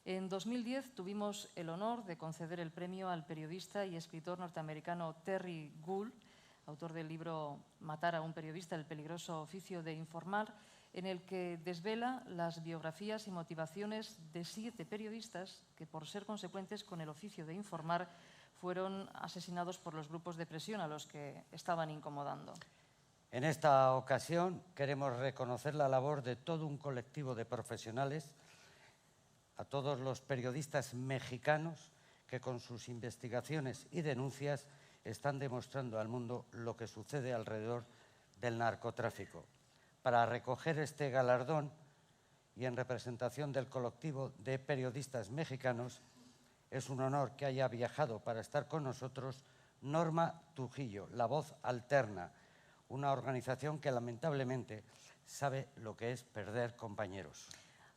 En 2010 tuvimos el honor de conceder el premio al periodista y escritor norteamericano Terry Gould, autor del libro Matar a un periodista, el peligroso oficio de informar, en el que desvela las biografías y motivaciones de 7 periodistas que, por ser consecuentes con el oficio de informar, fueron asesinados por los grupos de presión a los que estaban incomodando. En esta ocasión queremos reconocer la labor de todo un colectivo de profesionales, a todos los periodistas mexicanos que con sus investigaciones y denuncias están demostrando al mundo lo que sucede alrededor del narcotráfico. Para recoger este galardón y en representación del colectivo de periodistas mexicanos, es un honor que haya viajado para estar con nosotros Norma Trujillo, La Voz Alterna, una organización que lamentablemente sabe lo que es perder compañeros.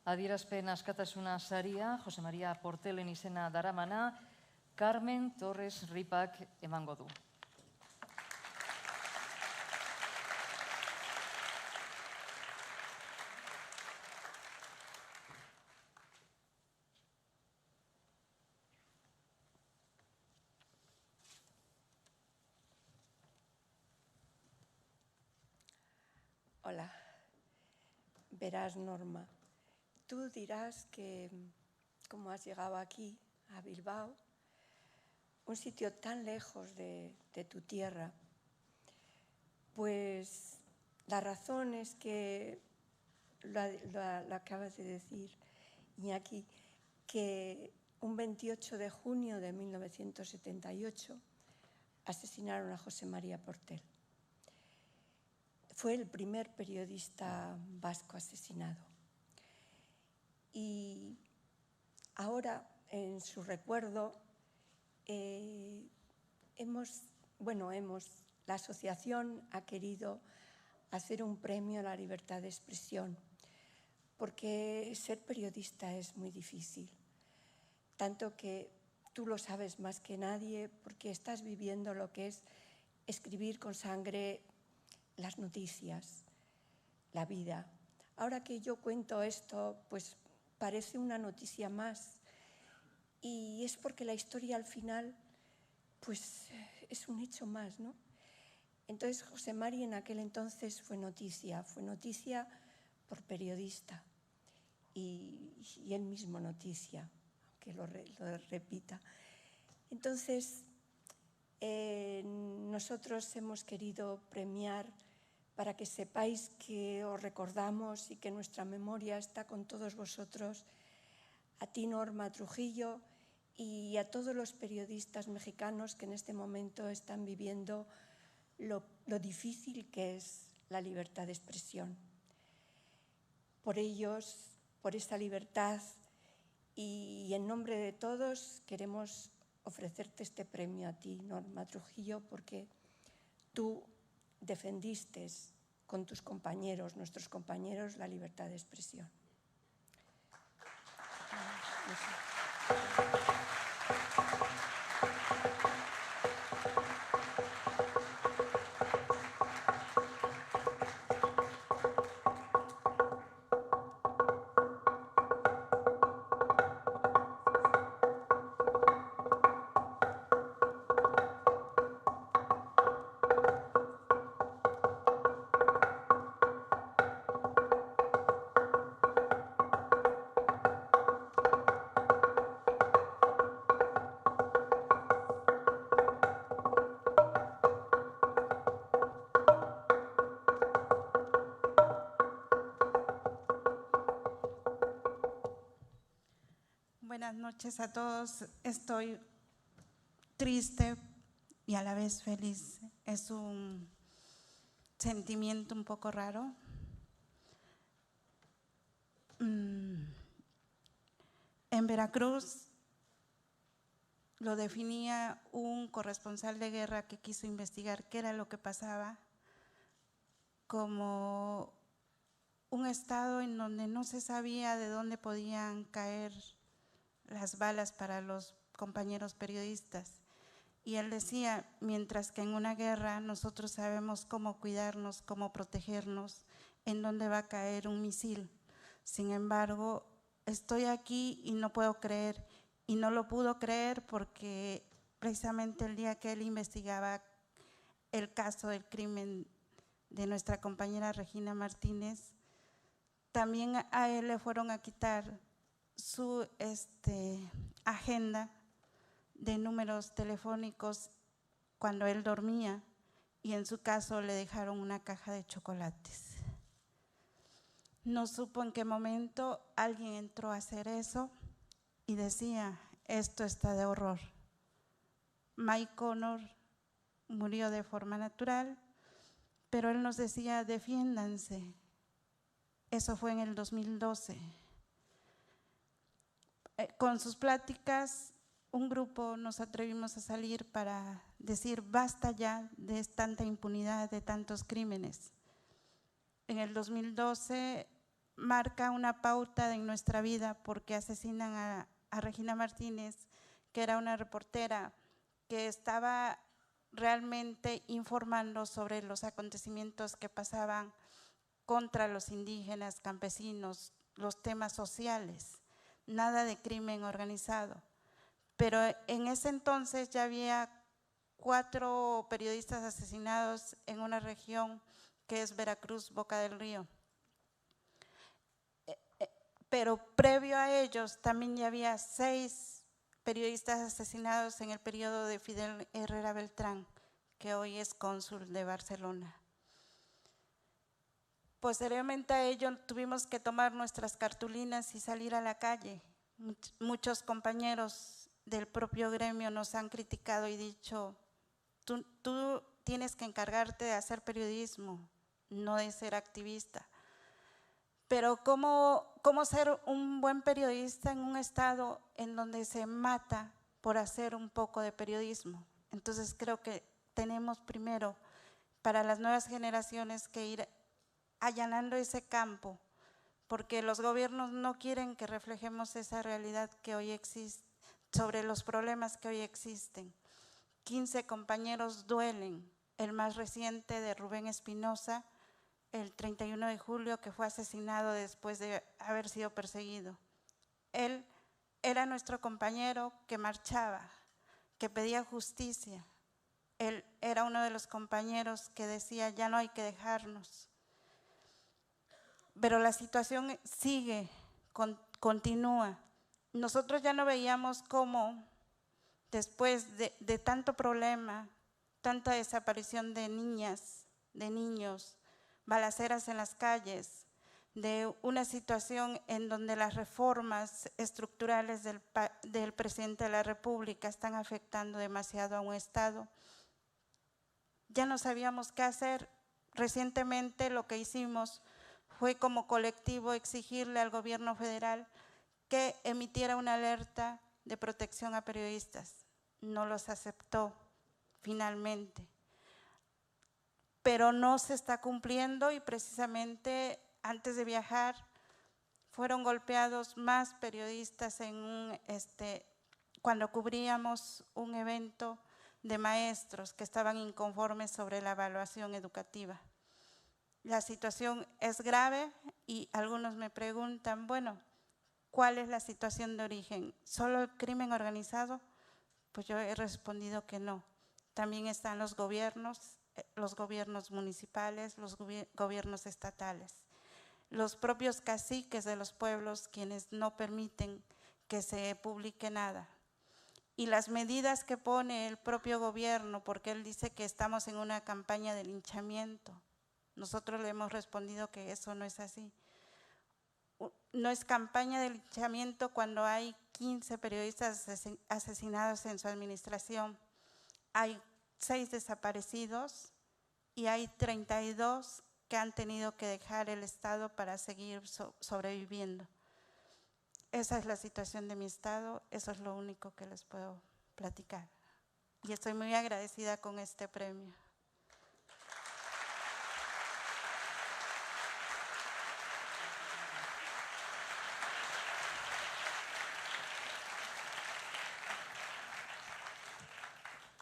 Adierazpen askatasuna saria, Jose Maria Portellen izena daramana, Carmen Torres Ripak emango du. Hola. Verás, Norma, tú dirás que cómo has llegado aquí, a Bilbao, un sitio tan lejos de tu tierra. Pues la razón es que, lo acabas de decir, Iñaki, que un 28 de junio de 1978 asesinaron a José María Portell. Fue el primer periodista vasco asesinado. Y ahora, en su recuerdo, la asociación ha querido hacer un premio a la libertad de expresión, porque ser periodista es muy difícil, tanto que tú lo sabes más que nadie, porque estás viviendo lo que es escribir con sangre las noticias, la vida. Ahora que yo cuento esto, pues parece una noticia más, y es porque la historia al final pues es un hecho más, ¿no? Entonces José Mari en aquel entonces fue noticia por periodista, y él mismo noticia, aunque lo repita. Entonces nosotros hemos querido premiar para que sepáis que os recordamos y que nuestra memoria está con todos vosotros, a ti, Norma Trujillo, y a todos los periodistas mexicanos que en este momento están viviendo lo difícil que es la libertad de expresión. Por ellos, por esta libertad, y en nombre de todos queremos ofrecerte este premio a ti, Norma Trujillo, porque tú defendiste con tus compañeros, nuestros compañeros, la libertad de expresión. Buenas noches a todos. Estoy triste y a la vez feliz. Es un sentimiento un poco raro. En Veracruz lo definía un corresponsal de guerra que quiso investigar qué era lo que pasaba, como un estado en donde no se sabía de dónde podían caer las balas para los compañeros periodistas. Y él decía, mientras que en una guerra nosotros sabemos cómo cuidarnos, cómo protegernos, en dónde va a caer un misil. Sin embargo, estoy aquí y no puedo creer, y no lo pudo creer porque precisamente el día que él investigaba el caso del crimen de nuestra compañera Regina Martínez, también a él le fueron a quitar su agenda de números telefónicos cuando él dormía, y en su caso le dejaron una caja de chocolates. No supo en qué momento alguien entró a hacer eso y decía, esto está de horror. Mike Connor murió de forma natural, pero él nos decía, defiéndanse. Eso fue en el 2012. Con sus pláticas, un grupo nos atrevimos a salir para decir basta ya de tanta impunidad, de tantos crímenes. En el 2012 marca una pauta en nuestra vida porque asesinan a Regina Martínez, que era una reportera que estaba realmente informando sobre los acontecimientos que pasaban contra los indígenas, campesinos, los temas sociales. Nada de crimen organizado. Pero en ese entonces ya había 4 periodistas asesinados en una región que es Veracruz, Boca del Río. Pero previo a ellos también ya había 6 periodistas asesinados en el periodo de Fidel Herrera Beltrán, que hoy es cónsul de Barcelona. Posteriormente a ello tuvimos que tomar nuestras cartulinas y salir a la calle. Muchos compañeros del propio gremio nos han criticado y dicho, tú tienes que encargarte de hacer periodismo, no de ser activista. Pero ¿cómo ser un buen periodista en un estado en donde se mata por hacer un poco de periodismo? Entonces creo que tenemos primero para las nuevas generaciones que ir allanando ese campo, porque los gobiernos no quieren que reflejemos esa realidad que hoy existe, sobre los problemas que hoy existen. 15 compañeros duelen, el más reciente de Rubén Espinosa, el 31 de julio, que fue asesinado después de haber sido perseguido. Él era nuestro compañero que marchaba, que pedía justicia. Él era uno de los compañeros que decía, ya no hay que dejarnos. Pero la situación sigue, continúa. Nosotros ya no veíamos cómo, después de tanto problema, tanta desaparición de niñas, de niños, balaceras en las calles, de una situación en donde las reformas estructurales del presidente de la República están afectando demasiado a un Estado. Ya no sabíamos qué hacer. Recientemente lo que hicimos fue como colectivo exigirle al gobierno federal que emitiera una alerta de protección a periodistas. No los aceptó finalmente. Pero no se está cumpliendo y precisamente antes de viajar fueron golpeados más periodistas cuando cubríamos un evento de maestros que estaban inconformes sobre la evaluación educativa. La situación es grave y algunos me preguntan, bueno, ¿cuál es la situación de origen? ¿Solo el crimen organizado? Pues yo he respondido que no. También están los gobiernos municipales, los gobiernos estatales, los propios caciques de los pueblos quienes no permiten que se publique nada. Y las medidas que pone el propio gobierno, porque él dice que estamos en una campaña de linchamiento. Nosotros le hemos respondido que eso no es así. No es campaña de linchamiento cuando hay 15 periodistas asesinados en su administración. Hay 6 desaparecidos y hay 32 que han tenido que dejar el Estado para seguir sobreviviendo. Esa es la situación de mi Estado, eso es lo único que les puedo platicar. Y estoy muy agradecida con este premio.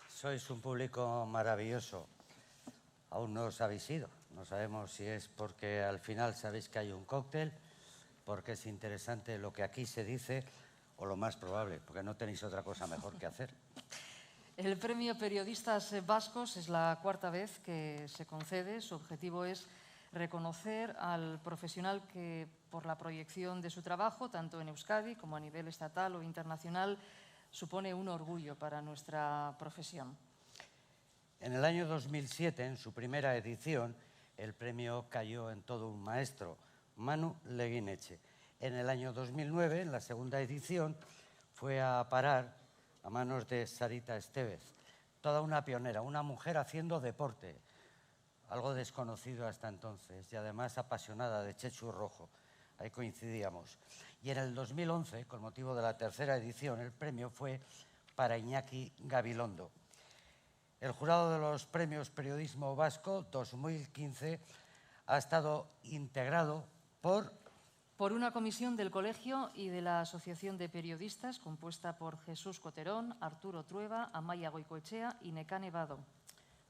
Sois un público maravilloso. Aún no os habéis ido. No sabemos si es porque al final sabéis que hay un cóctel, porque es interesante lo que aquí se dice, o lo más probable, porque no tenéis otra cosa mejor que hacer. El Premio Periodistas Vascos es la 4ª vez que se concede. Su objetivo es reconocer al profesional que, por la proyección de su trabajo, tanto en Euskadi como a nivel estatal o internacional, supone un orgullo para nuestra profesión. En el año 2007, en su primera edición, el premio cayó en todo un maestro, Manu Leguineche. En el año 2009, en la segunda edición, fue a parar a manos de Sarita Estevez, toda una pionera, una mujer haciendo deporte, algo desconocido hasta entonces, y además apasionada de Chechu Rojo. Ahí coincidíamos. Y en el 2011, con motivo de la tercera edición, el premio fue para Iñaki Gabilondo. El jurado de los Premios Periodismo Vasco 2015 ha estado integrado por una comisión del Colegio y de la Asociación de Periodistas, compuesta por Jesús Coterón, Arturo Trueba, Amaia Goicoechea y Nekane Vado.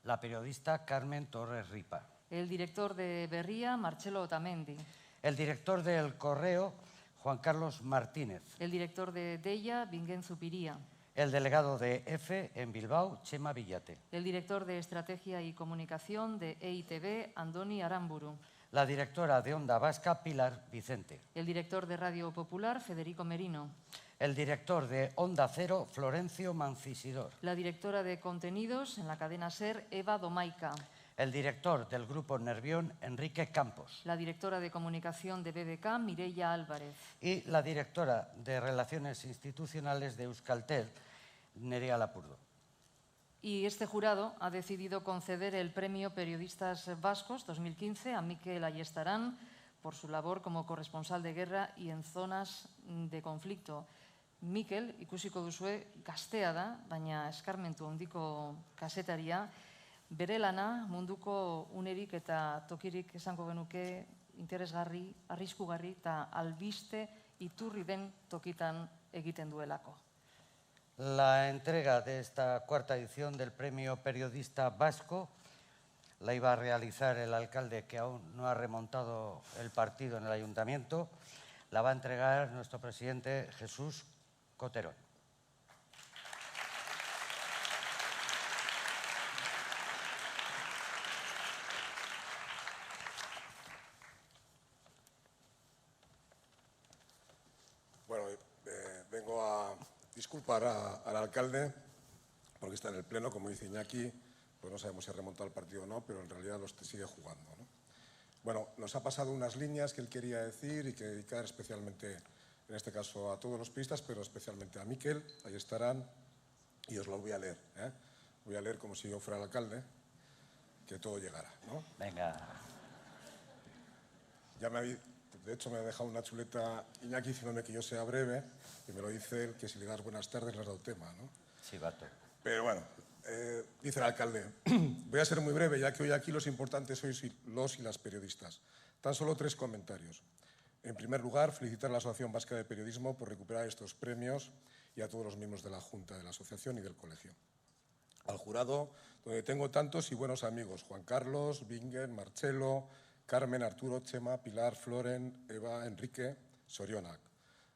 La periodista Carmen Torres Ripa. El director de Berría, Marcelo Otamendi. El director del Correo, Juan Carlos Martínez. El director de Deia, Vinguén Zupiría. El delegado de EFE en Bilbao, Chema Villate. El director de Estrategia y Comunicación de EITB, Andoni Aramburu. La directora de Onda Vasca, Pilar Vicente. El director de Radio Popular, Federico Merino. El director de Onda Cero, Florencio Mancisidor. La directora de Contenidos en la cadena SER, Eva Domaica. El director del Grupo Nervión, Enrique Campos. La directora de Comunicación de BBK, Mireia Álvarez. Y la directora de Relaciones Institucionales de Euskaltel, Nerea Lapurdo. Y este jurado ha decidido conceder el Premio Periodistas Vascos 2015 a Mikel Ayestarán por su labor como corresponsal de guerra y en zonas de conflicto. Mikel, ikusiko duzue, gaztea da, baina eskarmentu handiko kasetaria, bere lana munduko unerik eta tokirik esango genuke interesgarri, arriskugarri eta albiste iturri den tokitan egiten duelako. La entrega de esta cuarta edición del Premio Periodista Vasco la iba a realizar el alcalde, que aún no ha remontado el partido en el ayuntamiento. La va a entregar nuestro presidente Jesús Coterón. Bueno, vengo a disculpar al alcalde porque está en el pleno, como dice Iñaki, pues no sabemos si ha remontado el partido o no, pero en realidad los sigue jugando, ¿no? Bueno, nos ha pasado unas líneas que él quería decir y que dedicar especialmente, en este caso, a todos los periodistas, pero especialmente a Mikel Ayestarán, y os lo voy a leer, ¿eh? Voy a leer como si yo fuera el alcalde, que todo llegara, ¿no? Venga. Ya de hecho, me ha dejado una chuleta Iñaki diciéndome que yo sea breve, y me lo dice él, que si le das buenas tardes le has dado tema, ¿no? Sí, vato. Pero bueno, dice el alcalde, voy a ser muy breve, ya que hoy aquí los importantes sois los y las periodistas. Tan solo 3 comentarios. En primer lugar, felicitar a la Asociación Vasca de Periodismo por recuperar estos premios y a todos los miembros de la Junta de la Asociación y del Colegio. Al jurado, donde tengo tantos y buenos amigos, Juan Carlos, Bingen, Marcelo, Carmen, Arturo, Chema, Pilar, Floren, Eva, Enrique, Sorionak.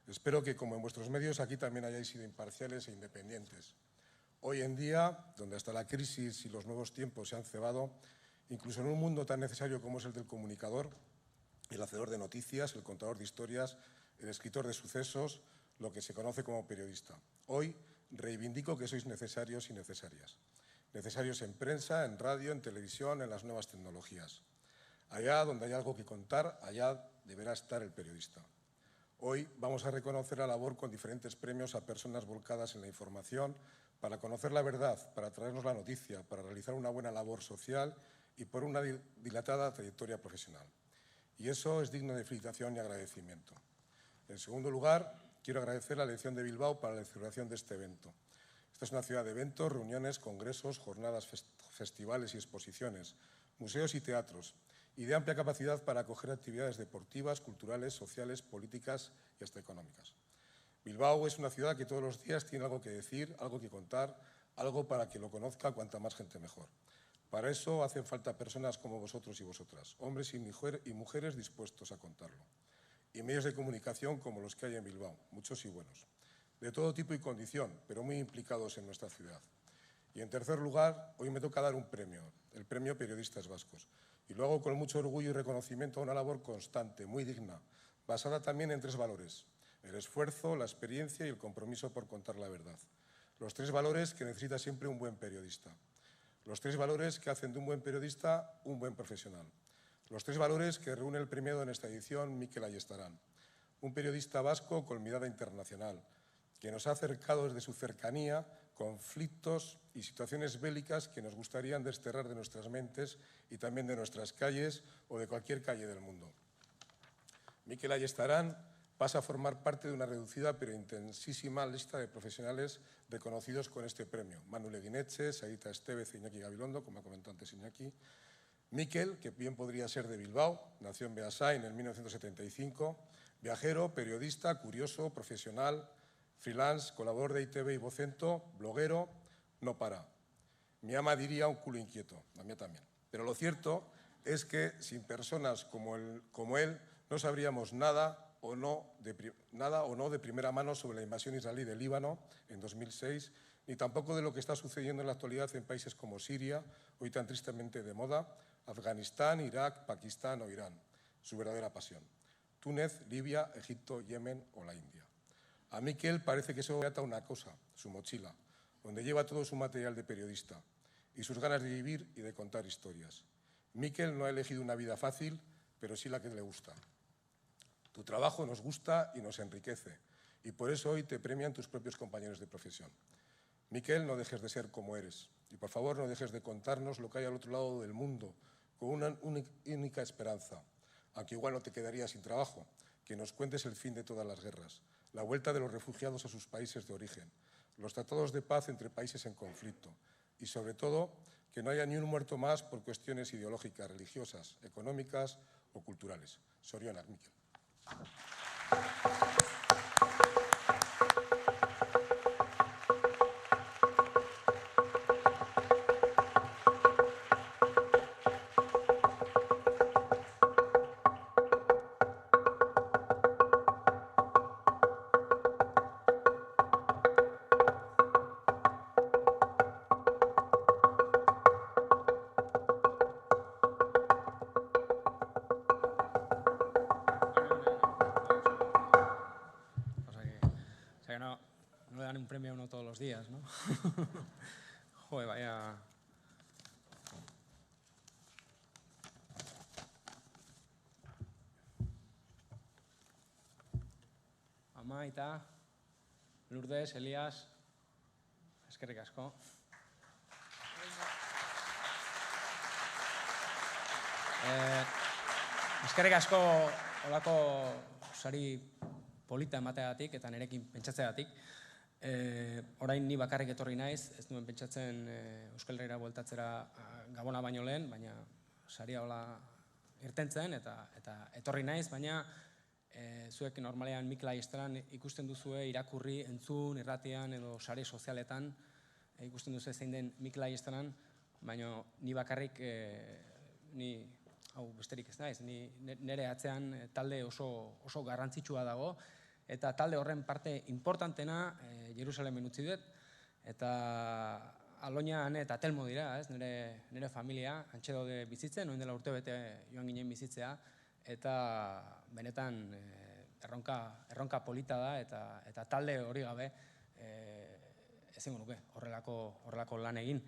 Espero que, como en vuestros medios, aquí también hayáis sido imparciales e independientes. Hoy en día, donde hasta la crisis y los nuevos tiempos se han cebado, incluso en un mundo tan necesario como es el del comunicador, el hacedor de noticias, el contador de historias, el escritor de sucesos, lo que se conoce como periodista. Hoy reivindico que sois necesarios y necesarias. Necesarios en prensa, en radio, en televisión, en las nuevas tecnologías. Allá donde hay algo que contar, allá deberá estar el periodista. Hoy vamos a reconocer la labor con diferentes premios a personas volcadas en la información para conocer la verdad, para traernos la noticia, para realizar una buena labor social y por una dilatada trayectoria profesional. Y eso es digno de felicitación y agradecimiento. En segundo lugar, quiero agradecer la elección de Bilbao para la celebración de este evento. Esta es una ciudad de eventos, reuniones, congresos, jornadas, festivales y exposiciones, museos y teatros, y de amplia capacidad para acoger actividades deportivas, culturales, sociales, políticas y hasta económicas. Bilbao es una ciudad que todos los días tiene algo que decir, algo que contar, algo para que lo conozca cuanta más gente mejor. Para eso hacen falta personas como vosotros y vosotras, hombres y mujeres dispuestos a contarlo. Y medios de comunicación como los que hay en Bilbao, muchos y buenos, de todo tipo y condición, pero muy implicados en nuestra ciudad. Y en tercer lugar, hoy me toca dar un premio, el Premio Periodistas Vascos. Y lo hago con mucho orgullo y reconocimiento a una labor constante, muy digna, basada también en 3 valores: el esfuerzo, la experiencia y el compromiso por contar la verdad. Los 3 valores que necesita siempre un buen periodista. Los 3 valores que hacen de un buen periodista un buen profesional. Los 3 valores que reúne el premiado en esta edición, Mikel Ayestarán. Un periodista vasco con mirada internacional, que nos ha acercado desde su cercanía conflictos y situaciones bélicas que nos gustarían desterrar de nuestras mentes y también de nuestras calles o de cualquier calle del mundo. Mikel Ayestarán pasa a formar parte de una reducida pero intensísima lista de profesionales reconocidos con este premio. Manu Leguineche, Sarita Estevez e Iñaki Gabilondo, como ha comentado antes Iñaki. Mikel, que bien podría ser de Bilbao, nació en Beasain en 1975, viajero, periodista, curioso, profesional, freelance, colaborador de ITV y Vocento, bloguero, no para. Mi ama diría un culo inquieto, la mía también. Pero lo cierto es que sin personas como él no sabríamos nada o no de primera mano sobre la invasión israelí del Líbano en 2006, ni tampoco de lo que está sucediendo en la actualidad en países como Siria, hoy tan tristemente de moda, Afganistán, Irak, Pakistán o Irán, su verdadera pasión. Túnez, Libia, Egipto, Yemen o la India. A Mikel parece que solo trata una cosa, su mochila, donde lleva todo su material de periodista y sus ganas de vivir y de contar historias. Mikel no ha elegido una vida fácil, pero sí la que le gusta. Tu trabajo nos gusta y nos enriquece, y por eso hoy te premian tus propios compañeros de profesión. Mikel, no dejes de ser como eres, y por favor no dejes de contarnos lo que hay al otro lado del mundo, con una única esperanza, aunque igual no te quedarías sin trabajo, que nos cuentes el fin de todas las guerras, la vuelta de los refugiados a sus países de origen, los tratados de paz entre países en conflicto y, sobre todo, que no haya ni un muerto más por cuestiones ideológicas, religiosas, económicas o culturales. Zorionak, Mikel. No le dan un premio a uno todos los días, ¿no? Joder, vaya... Amaita, Lourdes, Elias, eskerrik asko. Eskerrik asko olako sari polita emateagatik eta nirekin pentsatzeagatik. Orain ni bakarrik etorri naiz, ez nuen pentsatzen Euskal Herrira bueltatzera Gabona baino lehen, baina saria hola irtentzen eta etorri naiz, baina zuek normalean Mikel Ayestaran ikusten duzue irakurri, entzun, irratian edo sare sozialetan ikusten duzue zein den Mikel Ayestaran, baina ni bakarrik ni hau besterik ez naiz, nire atzean talde oso garrantzitsua dago, eta talde horren parte importantena Jerusalemen utzi dut, eta Aloña, Ane eta Telmo dira, nire familia, antxe daude bizitzen, oin dela urtebete joan ginen bizitzea, eta benetan erronka polita da, eta talde hori gabe ezingo nuke horrelako lan egin.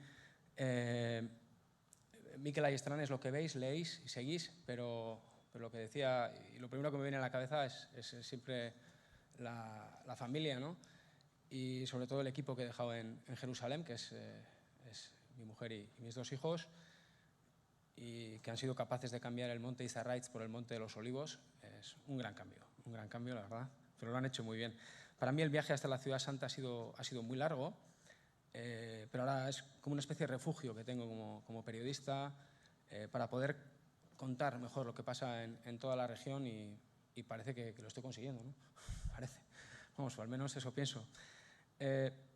Mikel Ayestaran es lo que veis, leéis y seguís, pero lo que decía, y lo primero que me viene a la cabeza es siempre la familia, ¿no? Y sobre todo el equipo que he dejado en Jerusalén, que es mi mujer y mis dos hijos, y que han sido capaces de cambiar el monte Izarraitz por el monte de los Olivos. Es un gran cambio, la verdad, pero lo han hecho muy bien. Para mí el viaje hasta la Ciudad Santa ha sido muy largo, pero ahora es como una especie de refugio que tengo como periodista para poder contar mejor lo que pasa en toda la región y parece que lo estoy consiguiendo, ¿no? Parece. Vamos, o al menos eso pienso.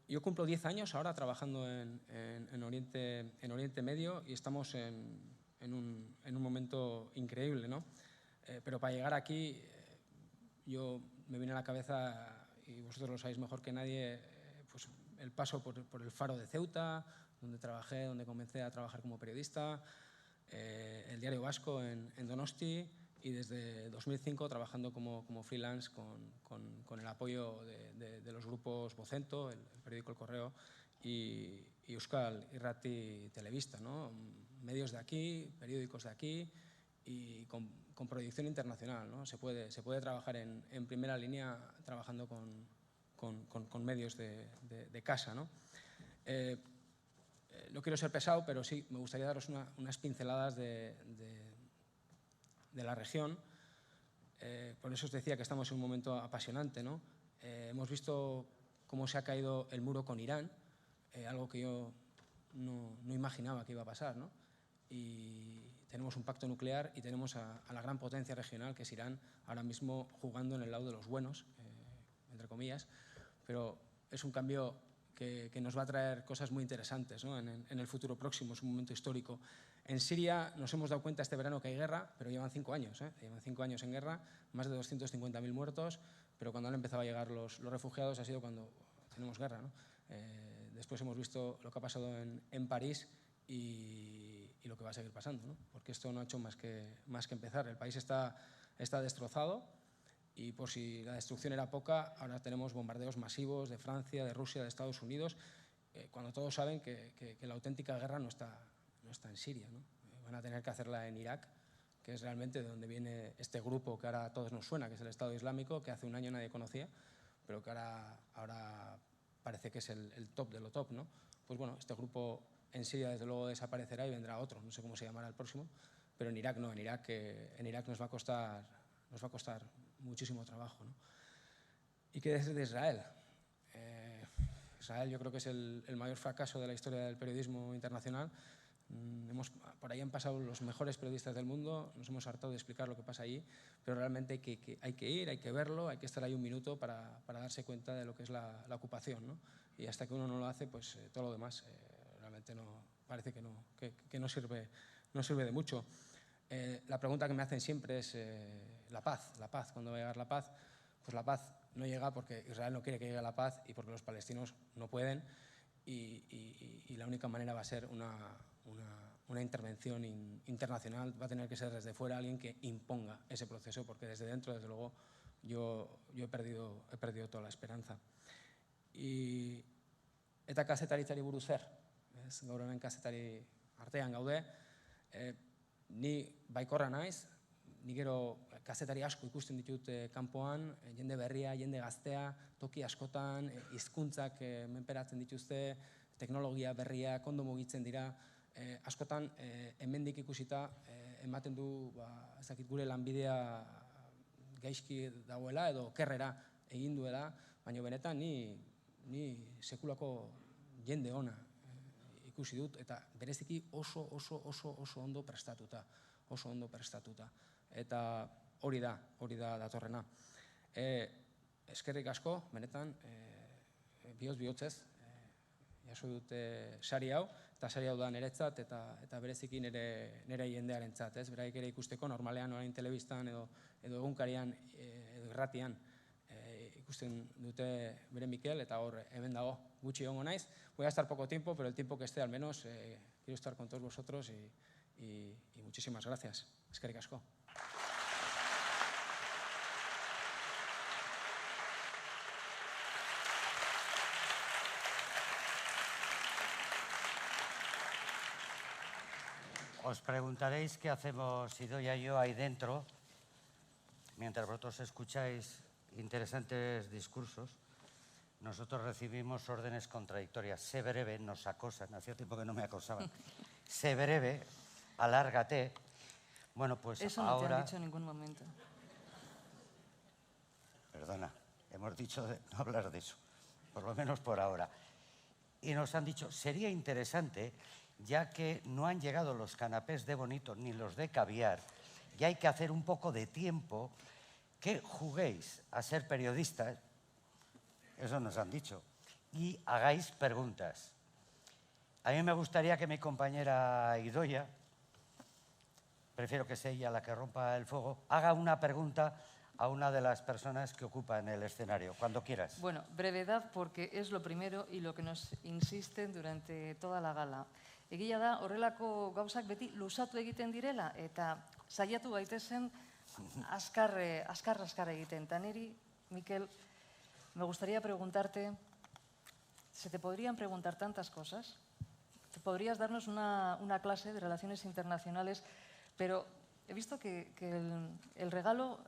Yo cumplo 10 años ahora trabajando en Oriente Medio y estamos en un momento increíble, ¿no? Pero para llegar aquí, yo me viene a la cabeza, y vosotros lo sabéis mejor que nadie, pues el paso por el Faro de Ceuta, donde comencé a trabajar como periodista, el Diario Vasco en Donosti, y desde 2005 trabajando como freelance con el apoyo de los grupos Vocento, el periódico El Correo, y Euskal Irrati Telebista, ¿no? Medios de aquí, periódicos de aquí y con proyección internacional, ¿no? Se puede trabajar en primera línea trabajando con medios de casa, ¿no? No quiero ser pesado, pero sí, me gustaría daros unas pinceladas de la región. Por eso os decía que estamos en un momento apasionante, ¿no? Hemos visto cómo se ha caído el muro con Irán, algo que yo no imaginaba que iba a pasar, ¿no? Y tenemos un pacto nuclear y tenemos a la gran potencia regional, que es Irán, ahora mismo jugando en el lado de los buenos, entre comillas, pero es un cambio que nos va a traer cosas muy interesantes, ¿no? en el futuro próximo, es un momento histórico. En Siria nos hemos dado cuenta este verano que hay guerra, pero llevan 5 años, llevan 5 años en guerra, más de 250.000 muertos, pero cuando han empezado a llegar los refugiados ha sido cuando tenemos guerra, ¿no? Después hemos visto lo que ha pasado en París y lo que va a seguir pasando, ¿no? Porque esto no ha hecho más que empezar. El país está destrozado y por si la destrucción era poca, ahora tenemos bombardeos masivos de Francia, de Rusia, de Estados Unidos, cuando todos saben que la auténtica guerra no está en Siria, ¿no? Van a tener que hacerla en Irak, que es realmente de donde viene este grupo que ahora a todos nos suena, que es el Estado Islámico, que hace un año nadie conocía, pero que ahora parece que es el top de lo top, ¿no? Pues bueno, este grupo en Siria desde luego desaparecerá y vendrá otro, no sé cómo se llamará el próximo, pero en Irak no, en Irak nos va a costar muchísimo trabajo, ¿no? ¿Y qué decir de Israel? Israel yo creo que es el mayor fracaso de la historia del periodismo internacional. Por ahí han pasado los mejores periodistas del mundo, nos hemos hartado de explicar lo que pasa allí, pero realmente hay que ir, hay que verlo, hay que estar ahí un minuto para darse cuenta de lo que es la ocupación, ¿no? Y hasta que uno no lo hace, pues todo lo demás realmente parece que no sirve de mucho. La pregunta que me hacen siempre es la paz, ¿cuándo va a llegar la paz? Pues la paz no llega porque Israel no quiere que llegue la paz y porque los palestinos no pueden y la única manera va a ser una intervención internacional, va a tener que ser desde fuera alguien que imponga ese proceso, porque desde dentro, desde luego, yo he perdido toda la esperanza. Eta kazetaritzari buruz zer, gaur hemen kazetari artean gaude, ni baikorra naiz, ni gero kazetari asko ikusten ditut kanpoan, jende berria, jende gaztea, toki askotan, hizkuntzak menperatzen dituzte, teknologia berriak ondo mugitzen dira, askotan hemendik ikusita ematen du gure lanbidea gaizki dagoela edo okerrera egin duela, baina benetan ni sekulako jende ona ikusi dut eta bereziki oso ondo prestatuta, eta hori da datorrena. Eskerrik asko, benetan, bihotzez, jaso dute sari hau, eta sari hau da niretzat eta bereziki nire jendearentzat, ez? Beraik ere ikusteko, normalean orain telebistan edo egunkarian edo irratian ikusten dute bere Mikel, eta hor hemen dago gutxi egongo naiz. Voy a estar poco tiempo, pero el tiempo que esté al menos quiero estar con todos vosotros y muchísimas gracias. Eskerrik asko. Os preguntaréis qué hacemos Idoia y yo ahí dentro, mientras vosotros escucháis interesantes discursos. Nosotros recibimos órdenes contradictorias. Sé breve, nos acosan. Hacía tiempo que no me acosaban. Sé breve, alárgate. Bueno, pues eso ahora... no te han dicho en ningún momento. Perdona, hemos dicho de no hablar de eso, por lo menos por ahora. Y nos han dicho, sería interesante, ya que no han llegado los canapés de bonito ni los de caviar, y hay que hacer un poco de tiempo, que juguéis a ser periodistas, eso nos han dicho, y hagáis preguntas. A mí me gustaría que mi compañera Idoia, prefiero que sea ella la que rompa el fuego, haga una pregunta a una de las personas que ocupan el escenario, cuando quieras. Bueno, brevedad, porque es lo primero y lo que nos insisten durante toda la gala. Egia da, horrelako gauzak beti luzatu egiten direla, eta saiatu gaitezen azkar egiten. Eta niri, Mikel, me gustaría preguntarte, ¿se te podrían preguntar tantas cosas? ¿Te podrías darnos una clase de relaciones internacionales? Pero he visto que el regalo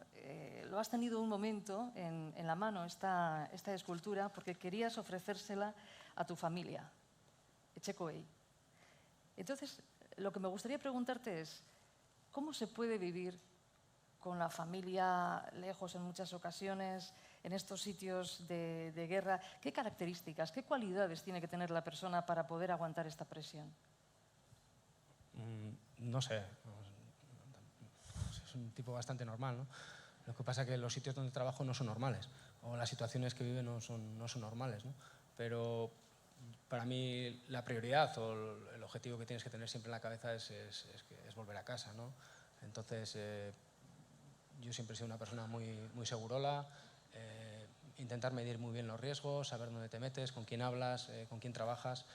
lo has tenido un momento en la mano, esta escultura, porque querías ofrecérsela a tu familia, etxekoei. Entonces, lo que me gustaría preguntarte es, ¿cómo se puede vivir con la familia lejos en muchas ocasiones, en estos sitios de guerra? ¿Qué características, qué cualidades tiene que tener la persona para poder aguantar esta presión? No sé, es un tipo bastante normal, ¿no? Lo que pasa es que los sitios donde trabajo no son normales, o las situaciones que viven no son normales, ¿no? Pero para mí la prioridad o el objetivo que tienes que tener siempre en la cabeza es volver a casa, ¿no? Entonces, yo siempre he sido una persona muy segurola, intentar medir muy bien los riesgos, saber dónde te metes, con quién hablas, con quién trabajas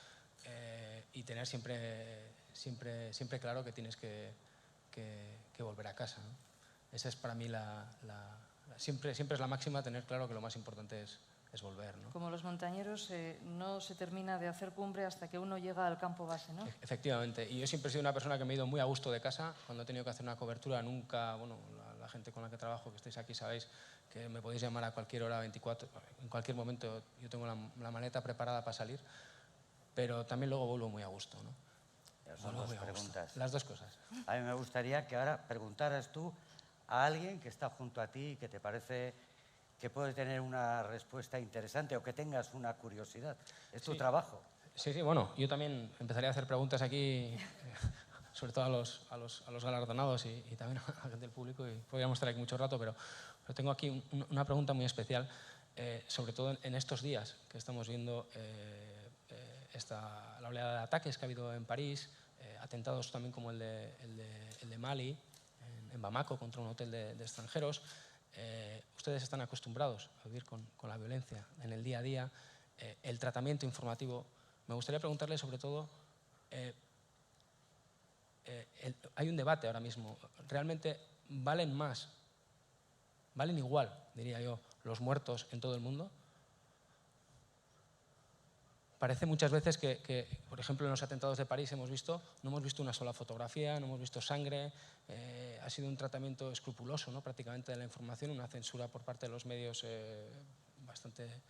y tener siempre claro que tienes que volver a casa, ¿no? Esa es para mí siempre es la máxima, tener claro que lo más importante es volver, ¿no? Como los montañeros, no se termina de hacer cumbre hasta que uno llega al campo base, ¿no? Efectivamente, y yo siempre he sido una persona que me he ido muy a gusto de casa. Cuando he tenido que hacer una cobertura, nunca, bueno, la gente con la que trabajo, que estáis aquí, sabéis que me podéis llamar a cualquier hora, 24, en cualquier momento yo tengo la maleta preparada para salir, pero también luego vuelvo muy a gusto, ¿no? Son dos preguntas. Las dos cosas. A mí me gustaría que ahora preguntaras tú a alguien que está junto a ti y que te parece que puede tener una respuesta interesante o que tengas una curiosidad. Es tu trabajo. Sí, bueno, yo también empezaría a hacer preguntas aquí, sobre todo a los galardonados y también a la gente del público, y podríamos estar aquí mucho rato, pero tengo aquí una pregunta muy especial, sobre todo en estos días que estamos viendo la oleada de ataques que ha habido en París, atentados también como el de Mali, en Bamako, contra un hotel de extranjeros. Ustedes están acostumbrados a vivir con la violencia en el día a día, el tratamiento informativo. Me gustaría preguntarle sobre todo, hay un debate ahora mismo, ¿realmente valen igual, diría yo, los muertos en todo el mundo? Parece muchas veces que, por ejemplo, en los atentados de París no hemos visto una sola fotografía, no hemos visto sangre, ha sido un tratamiento escrupuloso, ¿no?, prácticamente de la información, una censura por parte de los medios bastante...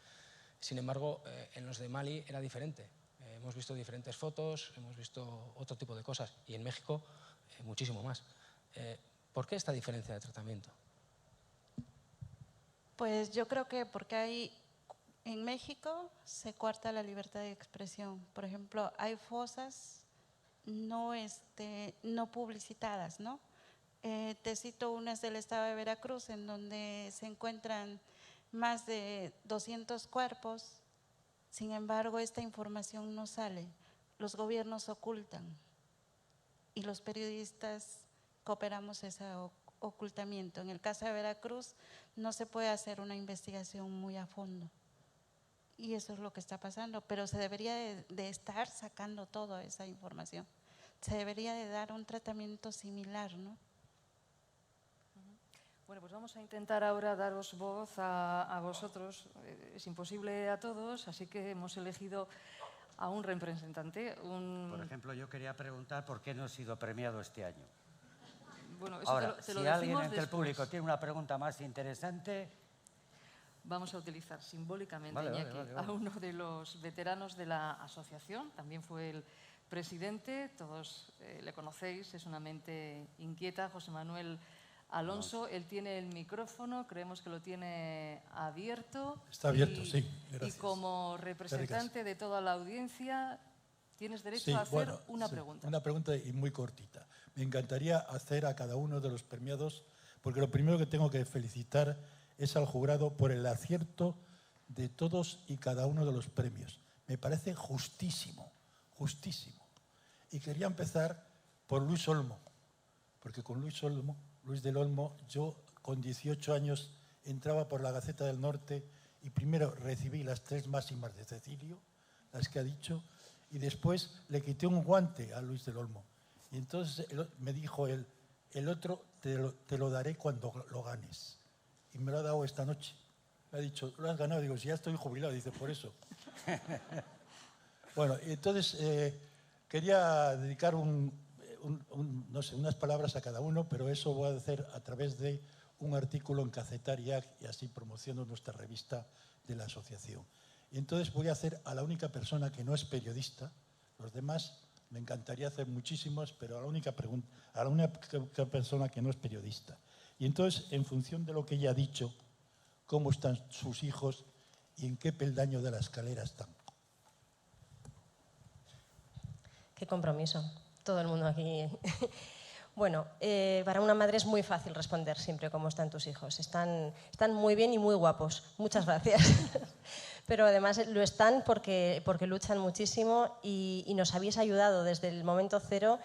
Sin embargo, en los de Mali era diferente. Hemos visto diferentes fotos, hemos visto otro tipo de cosas, y en México muchísimo más. ¿Por qué esta diferencia de tratamiento? Pues yo creo que porque en México se coarta la libertad de expresión. Por ejemplo, hay fosas no publicitadas, ¿no? Te cito unas del estado de Veracruz, en donde se encuentran más de 200 cuerpos. Sin embargo, esta información no sale. Los gobiernos ocultan y los periodistas cooperamos ese ocultamiento. En el caso de Veracruz no se puede hacer una investigación muy a fondo. Y eso es lo que está pasando, pero se debería de estar sacando toda esa información. Se debería de dar un tratamiento similar, ¿no? Bueno, pues vamos a intentar ahora daros voz a vosotros. Es imposible a todos, así que hemos elegido a un representante. Por ejemplo, yo quería preguntar por qué no he sido premiado este año. Bueno, eso ahora, te lo si alguien decimos entre el después. público tiene una pregunta más interesante... Vamos a utilizar simbólicamente, Iñaki, a uno de los veteranos de la asociación. También fue el presidente, todos le conocéis, es una mente inquieta, José Manuel Alonso. Él tiene el micrófono, creemos que lo tiene abierto. Está abierto, sí, gracias. Y como representante de toda la audiencia, tienes derecho a hacer una pregunta. Una pregunta y muy cortita. Me encantaría hacer a cada uno de los premiados, porque lo primero que tengo que felicitar es al jurado por el acierto de todos y cada uno de los premios. Me parece justísimo, justísimo. Y quería empezar por Luis Olmo, porque con Luis del Olmo, yo con 18 años entraba por la Gaceta del Norte y primero recibí las 3 máximas de Cecilio, las que ha dicho, y después le quité un guante a Luis del Olmo. Y entonces me dijo él, el otro te lo daré cuando lo ganes. Y me lo ha dado esta noche. Me ha dicho, lo has ganado. Digo, si ya estoy jubilado. Dice, por eso. Bueno, entonces quería dedicar no sé, unas palabras a cada uno, pero eso voy a hacer a través de un artículo en Cacetariac y así promociono nuestra revista de la asociación. Y entonces voy a hacer a la única persona que no es periodista. Los demás me encantaría hacer muchísimos, pero a la única persona que no es periodista. Y entonces, en función de lo que ella ha dicho, cómo están sus hijos y en qué peldaño de la escalera están. Qué compromiso, todo el mundo aquí. Bueno, para una madre es muy fácil responder siempre cómo están tus hijos. Están muy bien y muy guapos. Muchas gracias. pero además lo están porque luchan muchísimo y nos habéis ayudado desde el momento cero,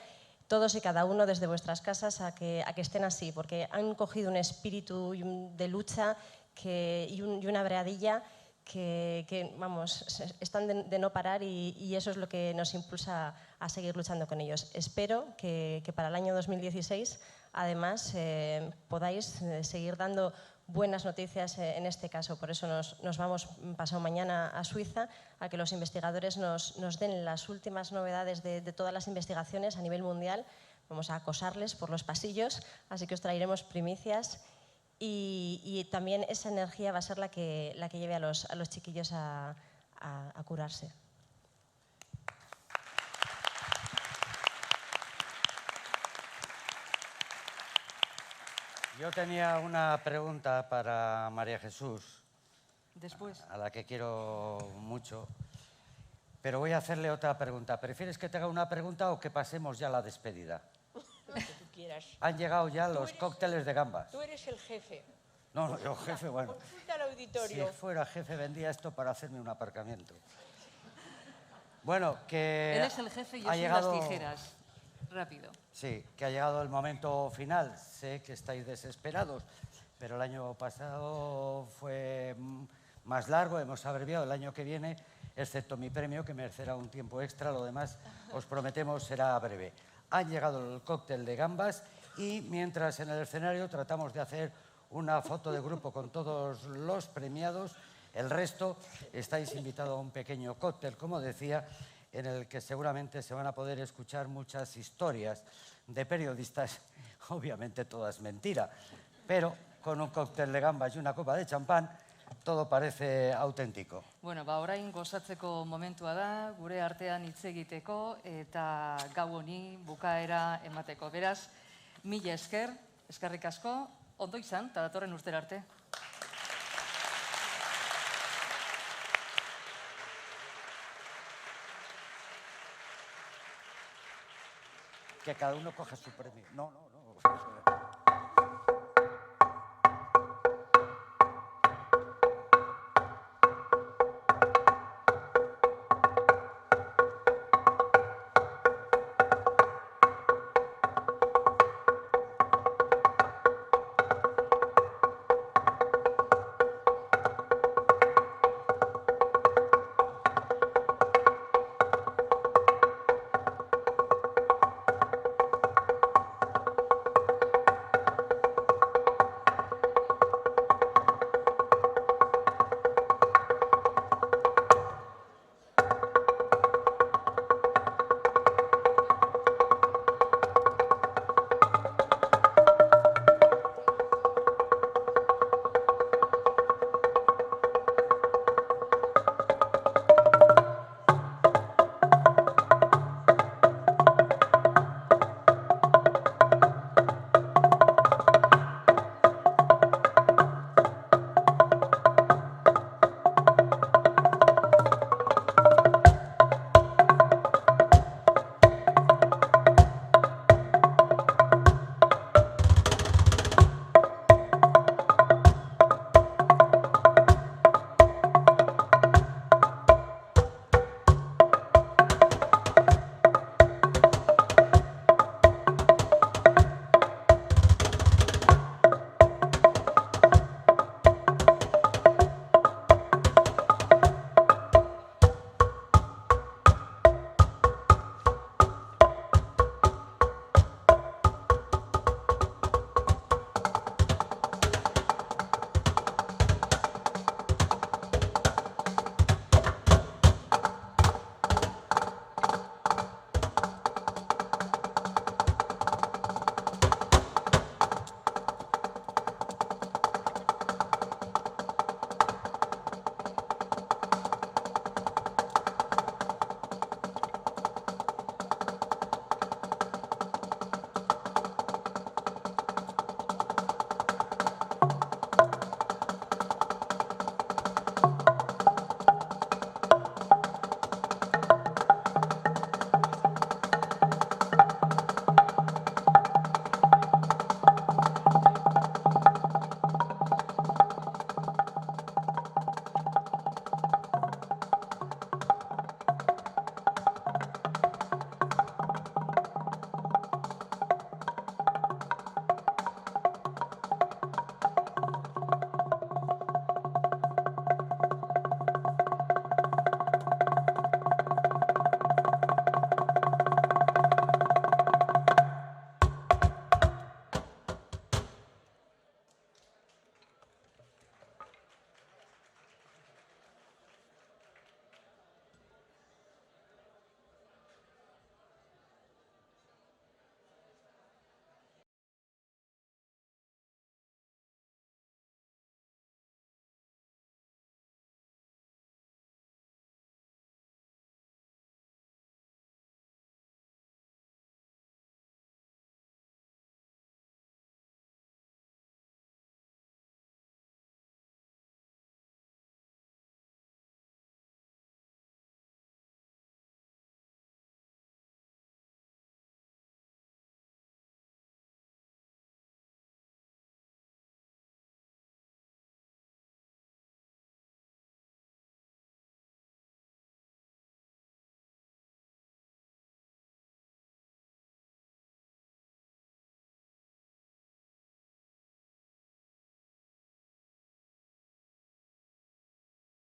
todos y cada uno desde vuestras casas, a que estén así, porque han cogido un espíritu de lucha y una bradilla que vamos, están de no parar y eso es lo que nos impulsa a seguir luchando con ellos. Espero que para el año 2016, además, podáis seguir dando buenas noticias en este caso. Por eso nos vamos pasado mañana a Suiza, a que los investigadores nos den las últimas novedades de todas las investigaciones a nivel mundial. Vamos a acosarles por los pasillos, así que os traeremos primicias. Y también esa energía va a ser la que lleve a los chiquillos a curarse. Yo tenía una pregunta para María Jesús, Después. a la que quiero mucho, pero voy a hacerle otra pregunta. ¿Prefieres que te haga una pregunta o que pasemos ya a la despedida? Lo que tú quieras. Han llegado ya los cócteles de gambas. Tú eres el jefe. No, yo jefe, bueno. Consulta al auditorio. Si fuera jefe vendía esto para hacerme un aparcamiento. Bueno, que Él es el jefe y yo ha soy llegado, las tijeras. Rápido. Sí, que ha llegado el momento final. Sé que estáis desesperados, pero el año pasado fue más largo, hemos abreviado. El año que viene, excepto mi premio, que merecerá un tiempo extra, lo demás, os prometemos, será breve. Han llegado el cóctel de gambas y mientras en el escenario tratamos de hacer una foto de grupo con todos los premiados, el resto estáis invitados a un pequeño cóctel, como decía, en el que seguramente se van a poder escuchar muchas historias de periodistas, obviamente todas mentira, pero con un cóctel de gambas y una copa de champán todo parece auténtico. Bueno, orain gozatzeko momentua da, gure artean hitz egiteko eta gau honi bukaera emateko. Beraz, mila esker, eskerrik asko, ondo izan, eta datorren urtera arte. Que cada uno coja su premio. No.